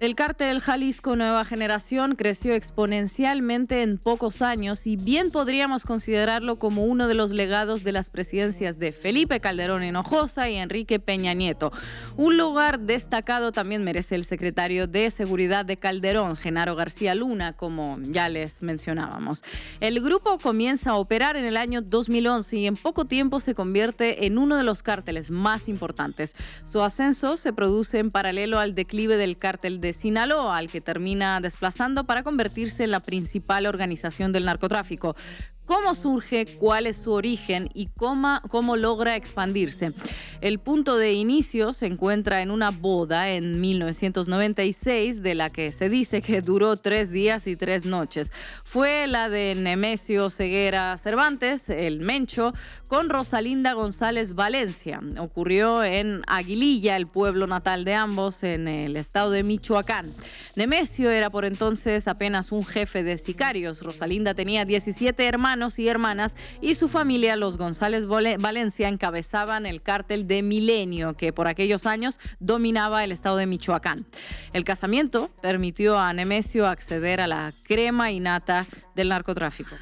El cártel Jalisco Nueva Generación creció exponencialmente en pocos años y bien podríamos considerarlo como uno de los legados de las presidencias de Felipe Calderón Hinojosa y Enrique Peña Nieto. Un lugar destacado también merece el secretario de Seguridad de Calderón, Genaro García Luna, como ya les mencionábamos. El grupo comienza a operar en el año 2011 y en poco tiempo se convierte en uno de los cárteles más importantes. Su ascenso se produce en paralelo al declive del cártel de Sinaloa, al que termina desplazando para convertirse en la principal organización del narcotráfico. ¿Cómo surge? ¿Cuál es su origen? ¿Y cómo logra expandirse? El punto de inicio se encuentra en una boda en 1996, de la que se dice que duró 3 días y 3 noches. Fue la de Nemesio Ceguera Cervantes, el Mencho, con Rosalinda González Valencia. Ocurrió en Aguililla, el pueblo natal de ambos, en el estado de Michoacán. Nemesio era por entonces apenas un jefe de sicarios. Rosalinda tenía 17 hermanos y hermanas y su familia, los González Valencia, encabezaban el cártel de Milenio, que por aquellos años dominaba el estado de Michoacán. El casamiento permitió a Nemesio acceder a la crema innata del narcotráfico.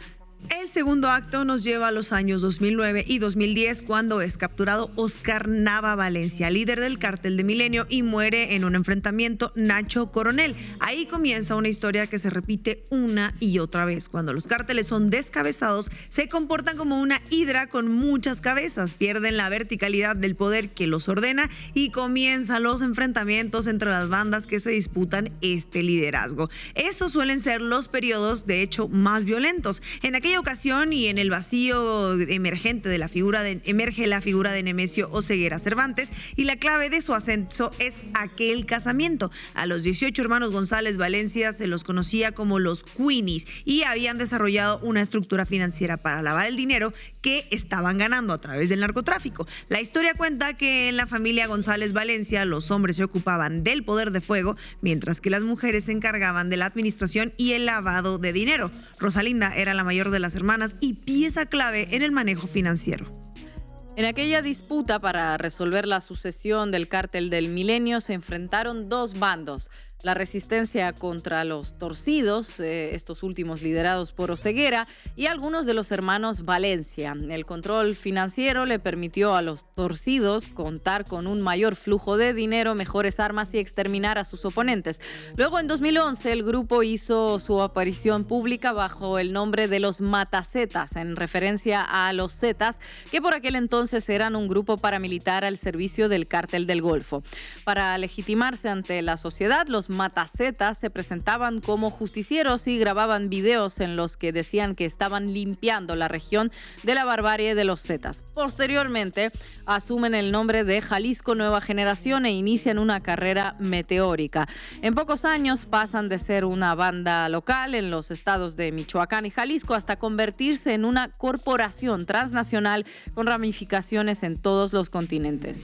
El segundo acto nos lleva a los años 2009 y 2010, cuando es capturado Oscar Nava Valencia, líder del cártel de Milenio, y muere en un enfrentamiento Nacho Coronel. Ahí comienza una historia que se repite una y otra vez. Cuando los cárteles son descabezados, se comportan como una hidra con muchas cabezas, pierden la verticalidad del poder que los ordena y comienzan los enfrentamientos entre las bandas que se disputan este liderazgo. Esos suelen ser los periodos, de hecho, más violentos. En aquella ocasión y en el vacío emergente de emerge la figura de Nemesio Oseguera Cervantes, y la clave de su ascenso es aquel casamiento. A los 18 hermanos González Valencia se los conocía como los Queenies y habían desarrollado una estructura financiera para lavar el dinero que estaban ganando a través del narcotráfico. La historia cuenta que en la familia González Valencia los hombres se ocupaban del poder de fuego, mientras que las mujeres se encargaban de la administración y el lavado de dinero. Rosalinda era la mayor de las hermanas y pieza clave en el manejo financiero. En aquella disputa para resolver la sucesión del cártel del Milenio se enfrentaron 2 bandos. La resistencia contra los torcidos, estos últimos liderados por Oseguera, y algunos de los hermanos Valencia. El control financiero le permitió a los torcidos contar con un mayor flujo de dinero, mejores armas y exterminar a sus oponentes. Luego, en 2011, el grupo hizo su aparición pública bajo el nombre de los Matazetas, en referencia a los Zetas, que por aquel entonces eran un grupo paramilitar al servicio del cártel del Golfo. Para legitimarse ante la sociedad, los Matazetas se presentaban como justicieros y grababan videos en los que decían que estaban limpiando la región de la barbarie de los Zetas. Posteriormente, asumen el nombre de Jalisco Nueva Generación e inician una carrera meteórica. En pocos años pasan de ser una banda local en los estados de Michoacán y Jalisco hasta convertirse en una corporación transnacional con ramificaciones en todos los continentes.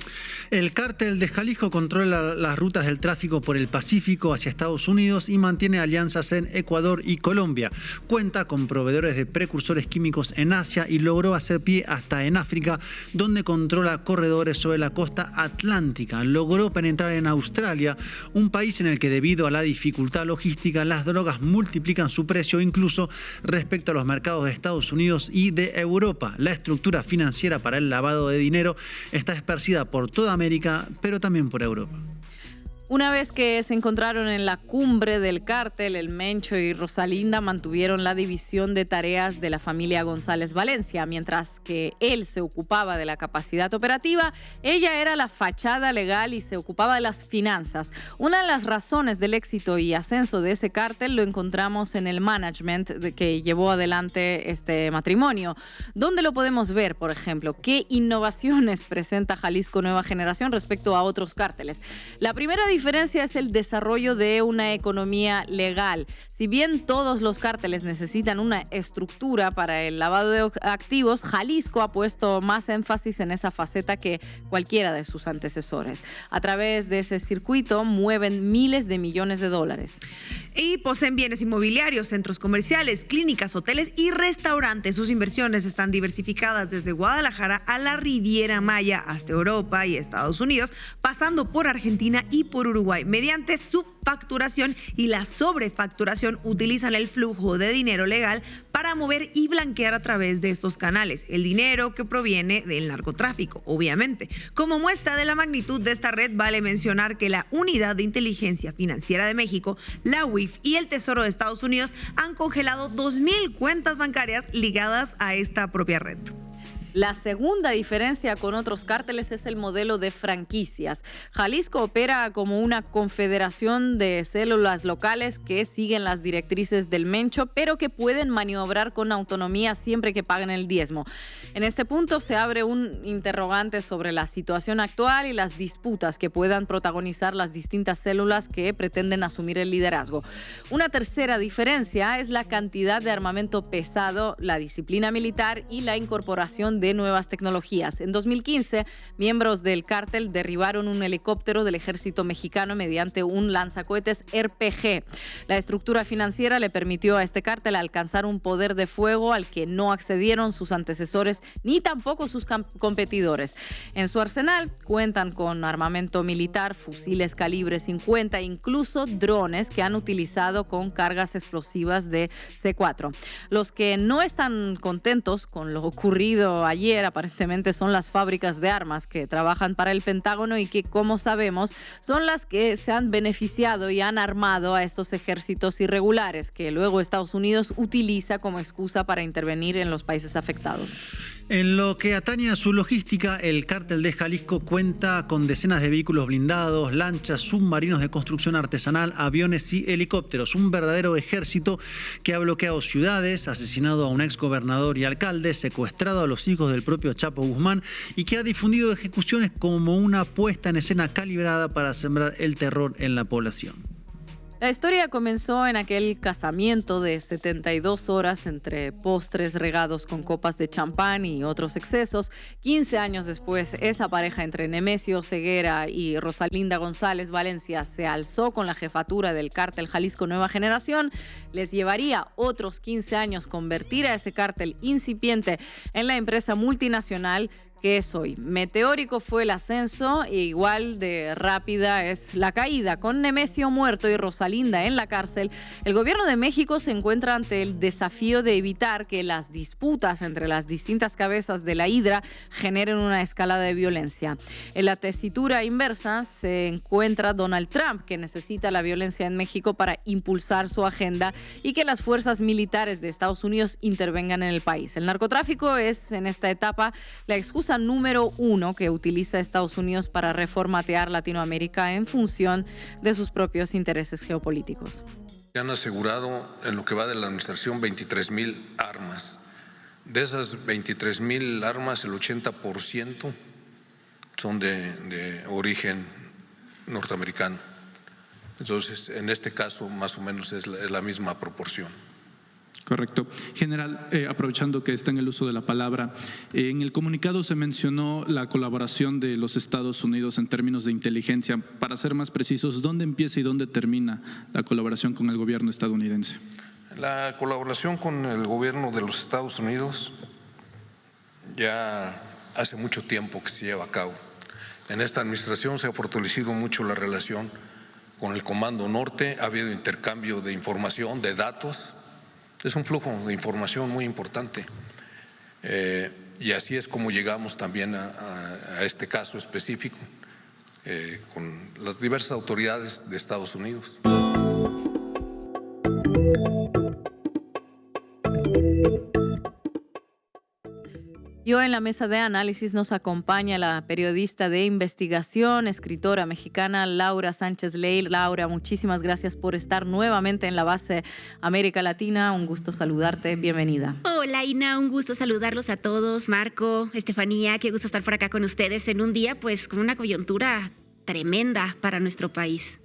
El cártel de Jalisco controla las rutas del tráfico por el Pacífico México hacia Estados Unidos y mantiene alianzas en Ecuador y Colombia. Cuenta con proveedores de precursores químicos en Asia y logró hacer pie hasta en África, donde controla corredores sobre la costa atlántica. Logró penetrar en Australia, un país en el que debido a la dificultad logística las drogas multiplican su precio incluso respecto a los mercados de Estados Unidos y de Europa. La estructura financiera para el lavado de dinero está esparcida por toda América, pero también por Europa. Una vez que se encontraron en la cumbre del cártel, el Mencho y Rosalinda mantuvieron la división de tareas de la familia González Valencia. Mientras que él se ocupaba de la capacidad operativa, ella era la fachada legal y se ocupaba de las finanzas. Una de las razones del éxito y ascenso de ese cártel lo encontramos en el management que llevó adelante este matrimonio. ¿Dónde lo podemos ver, por ejemplo? ¿Qué innovaciones presenta Jalisco Nueva Generación respecto a otros cárteles? La primera diferencia es el desarrollo de una economía legal. Si bien todos los cárteles necesitan una estructura para el lavado de activos, Jalisco ha puesto más énfasis en esa faceta que cualquiera de sus antecesores. A través de ese circuito mueven miles de millones de dólares. Y poseen bienes inmobiliarios, centros comerciales, clínicas, hoteles y restaurantes. Sus inversiones están diversificadas desde Guadalajara a la Riviera Maya hasta Europa y Estados Unidos, pasando por Argentina y por Uruguay. Mediante subfacturación y la sobrefacturación utilizan el flujo de dinero legal para mover y blanquear a través de estos canales el dinero que proviene del narcotráfico, obviamente. Como muestra de la magnitud de esta red, vale mencionar que la Unidad de Inteligencia Financiera de México, la UIF y el Tesoro de Estados Unidos han congelado 2,000 cuentas bancarias ligadas a esta propia red. La segunda diferencia con otros cárteles es el modelo de franquicias. Jalisco opera como una confederación de células locales que siguen las directrices del Mencho, pero que pueden maniobrar con autonomía siempre que paguen el diezmo. En este punto se abre un interrogante sobre la situación actual y las disputas que puedan protagonizar las distintas células que pretenden asumir el liderazgo. Una tercera diferencia es la cantidad de armamento pesado, la disciplina militar y la incorporación de nuevas tecnologías. En 2015, miembros del cártel derribaron un helicóptero del ejército mexicano mediante un lanzacohetes RPG. La estructura financiera le permitió a este cártel alcanzar un poder de fuego al que no accedieron sus antecesores ni tampoco sus competidores. En su arsenal cuentan con armamento militar, fusiles calibre 50, incluso drones que han utilizado con cargas explosivas de C4. Los que no están contentos con lo ocurrido ayer aparentemente son las fábricas de armas que trabajan para el Pentágono y que, como sabemos, son las que se han beneficiado y han armado a estos ejércitos irregulares que luego Estados Unidos utiliza como excusa para intervenir en los países afectados. En lo que atañe a su logística, el cártel de Jalisco cuenta con decenas de vehículos blindados, lanchas, submarinos de construcción artesanal, aviones y helicópteros. Un verdadero ejército que ha bloqueado ciudades, asesinado a un exgobernador y alcalde, secuestrado a los hijos del propio Chapo Guzmán y que ha difundido ejecuciones como una puesta en escena calibrada para sembrar el terror en la población. La historia comenzó en aquel casamiento de 72 horas entre postres regados con copas de champán y otros excesos. 15 años después, esa pareja entre Nemesio Ceguera y Rosalinda González Valencia se alzó con la jefatura del cártel Jalisco Nueva Generación. Les llevaría otros 15 años convertir a ese cártel incipiente en la empresa multinacional que es hoy. Meteórico fue el ascenso e igual de rápida es la caída. Con Nemesio muerto y Rosalinda en la cárcel, el gobierno de México se encuentra ante el desafío de evitar que las disputas entre las distintas cabezas de la hidra generen una escalada de violencia. En la tesitura inversa se encuentra Donald Trump, que necesita la violencia en México para impulsar su agenda y que las fuerzas militares de Estados Unidos intervengan en el país. El narcotráfico es, en esta etapa, la excusa número 1 que utiliza Estados Unidos para reformatear Latinoamérica en función de sus propios intereses geopolíticos. Se han asegurado en lo que va de la administración 23,000 armas. De esas 23,000 armas, el 80% son de origen norteamericano. Entonces, en este caso, más o menos es la misma proporción. Correcto. General, aprovechando que está en el uso de la palabra, en el comunicado se mencionó la colaboración de los Estados Unidos en términos de inteligencia. Para ser más precisos, ¿dónde empieza y dónde termina la colaboración con el gobierno estadounidense? La colaboración con el gobierno de los Estados Unidos ya hace mucho tiempo que se lleva a cabo. En esta administración se ha fortalecido mucho la relación con el Comando Norte, ha habido intercambio de información, de datos. Es un flujo de información muy importante y así es como llegamos también a este caso específico con las diversas autoridades de Estados Unidos. Y hoy en la mesa de análisis nos acompaña la periodista de investigación, escritora mexicana Laura Sánchez Ley. Laura, muchísimas gracias por estar nuevamente en la base América Latina. Un gusto saludarte, bienvenida. Hola Ina, un gusto saludarlos a todos. Marco, Estefanía, qué gusto estar por acá con ustedes en un día pues con una coyuntura tremenda para nuestro país.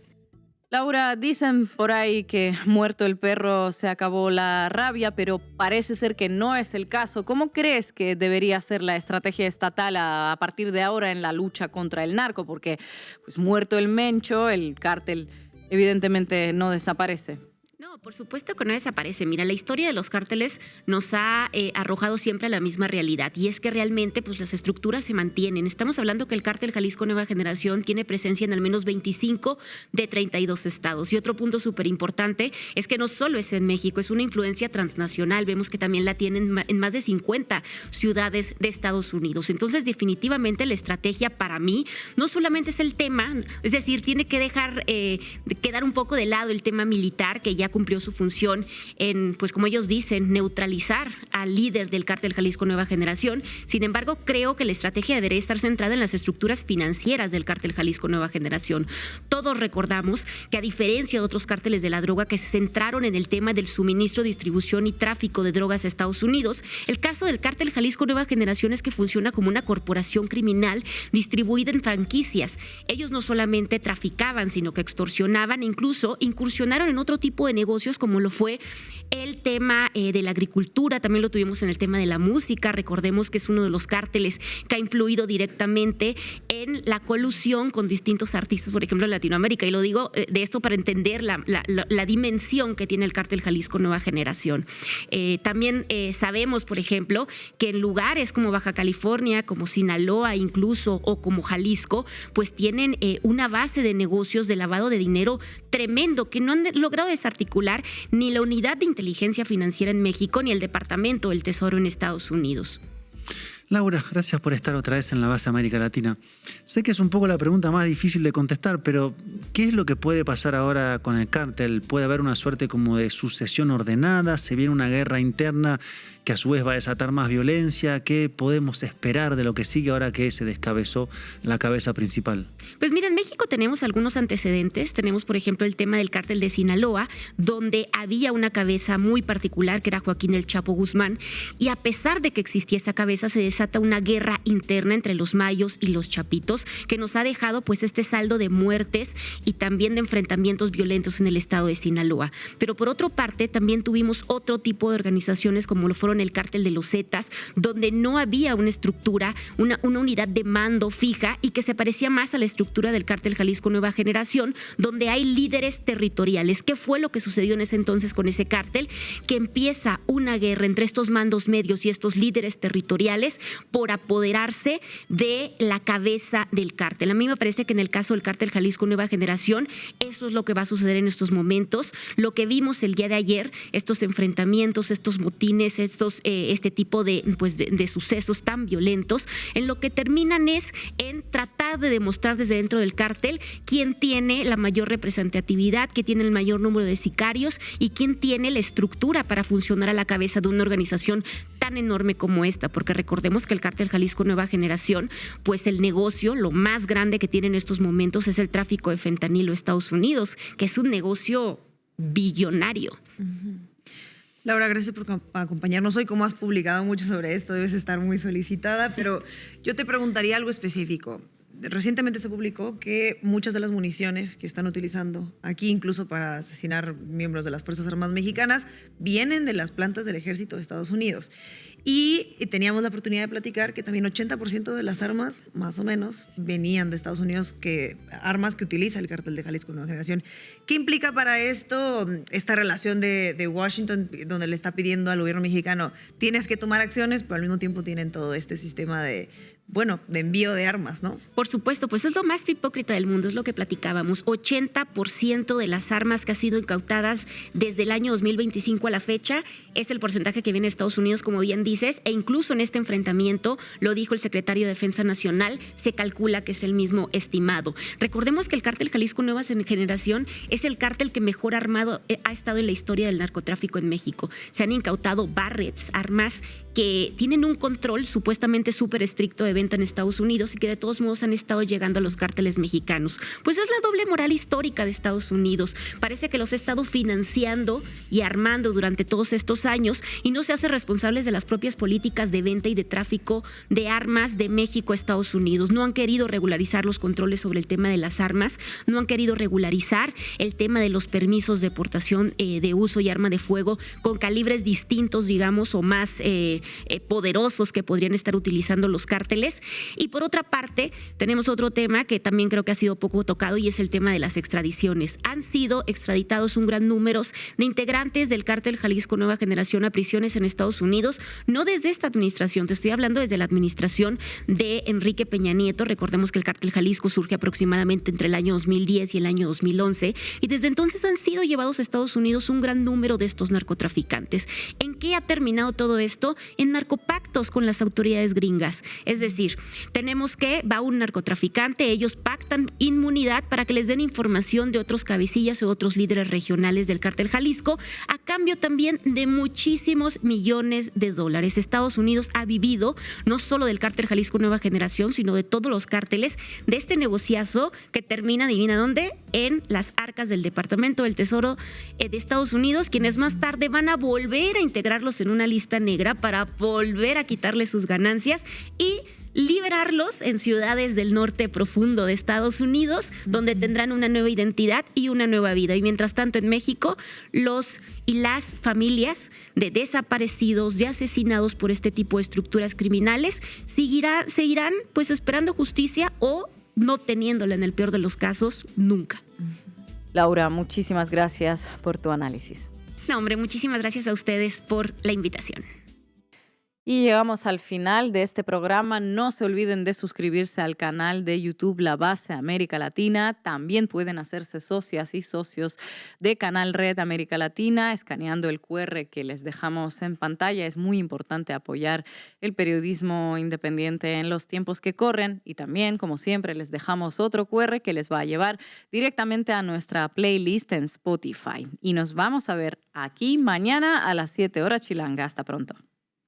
Laura, dicen por ahí que muerto el perro se acabó la rabia, pero parece ser que no es el caso. ¿Cómo crees que debería ser la estrategia estatal a partir de ahora en la lucha contra el narco? Porque pues muerto el Mencho, el cártel evidentemente no desaparece. No, por supuesto que no desaparece. Mira, la historia de los cárteles nos ha arrojado siempre a la misma realidad y es que realmente pues, las estructuras se mantienen. Estamos hablando que el cártel Jalisco Nueva Generación tiene presencia en al menos 25 de 32 estados. Y otro punto súper importante es que no solo es en México, es una influencia transnacional. Vemos que también la tienen en más de 50 ciudades de Estados Unidos. Entonces, definitivamente la estrategia para mí no solamente es el tema, es decir, tiene que quedar un poco de lado el tema militar que ya cumplió su función en, pues como ellos dicen, neutralizar al líder del cártel Jalisco Nueva Generación. Sin embargo, creo que la estrategia debería estar centrada en las estructuras financieras del cártel Jalisco Nueva Generación. Todos recordamos que a diferencia de otros cárteles de la droga que se centraron en el tema del suministro, distribución y tráfico de drogas a Estados Unidos, el caso del cártel Jalisco Nueva Generación es que funciona como una corporación criminal distribuida en franquicias. Ellos no solamente traficaban, sino que extorsionaban e incluso incursionaron en otro tipo de negocios como lo fue el tema de la agricultura, también lo tuvimos en el tema de la música. Recordemos que es uno de los cárteles que ha influido directamente en la colusión con distintos artistas, por ejemplo, en Latinoamérica. Y lo digo de esto para entender la dimensión que tiene el cártel Jalisco Nueva Generación. También sabemos, por ejemplo, que en lugares como Baja California, como Sinaloa incluso, o como Jalisco, pues tienen una base de negocios de lavado de dinero tremendo que no han logrado desarticular ni la unidad de inteligencia financiera en México ni el Departamento del Tesoro en Estados Unidos. Laura, gracias por estar otra vez en la base América Latina. Sé que es un poco la pregunta más difícil de contestar, pero ¿qué es lo que puede pasar ahora con el cártel? ¿Puede haber una suerte como de sucesión ordenada? ¿Se viene una guerra interna que a su vez va a desatar más violencia? ¿Qué podemos esperar de lo que sigue ahora que se descabezó la cabeza principal? Pues mira, en México tenemos algunos antecedentes. Tenemos, por ejemplo, el tema del cártel de Sinaloa, donde había una cabeza muy particular que era Joaquín El Chapo Guzmán, y a pesar de que existía esa cabeza, se desata una guerra interna entre los mayos y los chapitos que nos ha dejado pues este saldo de muertes y también de enfrentamientos violentos en el estado de Sinaloa. Pero por otra parte también tuvimos otro tipo de organizaciones como lo fueron el cártel de los Zetas, donde no había una estructura, una unidad de mando fija y que se parecía más a la estructura del cártel Jalisco Nueva Generación, donde hay líderes territoriales. ¿Qué fue lo que sucedió en ese entonces con ese cártel? Que empieza una guerra entre estos mandos medios y estos líderes territoriales por apoderarse de la cabeza del cártel. A mí me parece que en el caso del cártel Jalisco Nueva Generación, eso es lo que va a suceder en estos momentos. Lo que vimos el día de ayer, estos enfrentamientos, estos motines, este tipo de sucesos tan violentos, en lo que terminan es en tratar de demostrar desde dentro del cártel quién tiene la mayor representatividad, quién tiene el mayor número de sicarios y quién tiene la estructura para funcionar a la cabeza de una organización tan enorme como esta, porque recordemos que el cártel Jalisco Nueva Generación, pues el negocio, lo más grande que tiene en estos momentos es el tráfico de fentanilo a Estados Unidos, que es un negocio billonario. Uh-huh. Laura, gracias por acompañarnos hoy. Como has publicado mucho sobre esto, debes estar muy solicitada, pero yo te preguntaría algo específico. recientemente se publicó que muchas de las municiones que están utilizando aquí, incluso para asesinar miembros de las Fuerzas Armadas mexicanas, vienen de las plantas del Ejército de Estados Unidos. Y teníamos la oportunidad de platicar que también 80% de las armas, más o menos, venían de Estados Unidos, armas que utiliza el Cártel de Jalisco Nueva Generación. ¿Qué implica para esto esta relación de Washington, donde le está pidiendo al gobierno mexicano, tienes que tomar acciones, pero al mismo tiempo tienen todo este sistema de envío de armas, ¿no? Por supuesto, pues es lo más hipócrita del mundo, es lo que platicábamos. 80% de las armas que han sido incautadas desde el año 2025 a la fecha es el porcentaje que viene de Estados Unidos, como bien dices, e incluso en este enfrentamiento, lo dijo el secretario de Defensa Nacional, se calcula que es el mismo estimado. Recordemos que el Cártel Jalisco Nueva Generación es el cártel que mejor armado ha estado en la historia del narcotráfico en México. Se han incautado Barretts, armas que tienen un control supuestamente súper estricto de venta en Estados Unidos y que de todos modos han estado llegando a los cárteles mexicanos. Pues es la doble moral histórica de Estados Unidos. Parece que los ha estado financiando y armando durante todos estos años y no se hace responsables de las propias políticas de venta y de tráfico de armas de México a Estados Unidos. No han querido regularizar los controles sobre el tema de las armas, no han querido regularizar el tema de los permisos de portación de uso y arma de fuego con calibres distintos, digamos, o más poderosos que podrían estar utilizando los cárteles. Y por otra parte, tenemos otro tema que también creo que ha sido poco tocado y es el tema de las extradiciones. Han sido extraditados un gran número de integrantes del Cártel Jalisco Nueva Generación a prisiones en Estados Unidos, no desde esta administración, te estoy hablando desde la administración de Enrique Peña Nieto. Recordemos que el Cártel Jalisco surge aproximadamente entre el año 2010 y el año 2011 y desde entonces han sido llevados a Estados Unidos un gran número de estos narcotraficantes. ¿En qué ha terminado todo esto? En narcopactos con las autoridades gringas. Es decir, tenemos que va un narcotraficante, ellos pactan inmunidad para que les den información de otros cabecillas o otros líderes regionales del Cártel Jalisco, a cambio también de muchísimos millones de dólares. Estados Unidos ha vivido no solo del Cártel Jalisco Nueva Generación, sino de todos los cárteles, de este negociazo que termina, adivina dónde, en las arcas del Departamento del Tesoro de Estados Unidos, quienes más tarde van a volver a integrarlos en una lista negra para volver a quitarles sus ganancias y liberarlos en ciudades del norte profundo de Estados Unidos, donde tendrán una nueva identidad y una nueva vida. Y mientras tanto en México, los y las familias de desaparecidos, de asesinados por este tipo de estructuras criminales, seguirán pues esperando justicia o no teniéndola en el peor de los casos nunca. Laura, muchísimas gracias por tu análisis. No, hombre, muchísimas gracias a ustedes por la invitación. Y llegamos al final de este programa. No se olviden de suscribirse al canal de YouTube La Base América Latina. También pueden hacerse socias y socios de Canal Red América Latina escaneando el QR que les dejamos en pantalla. Es muy importante apoyar el periodismo independiente en los tiempos que corren. Y también, como siempre, les dejamos otro QR que les va a llevar directamente a nuestra playlist en Spotify. Y nos vamos a ver aquí mañana a las 7 horas chilanga. Hasta pronto.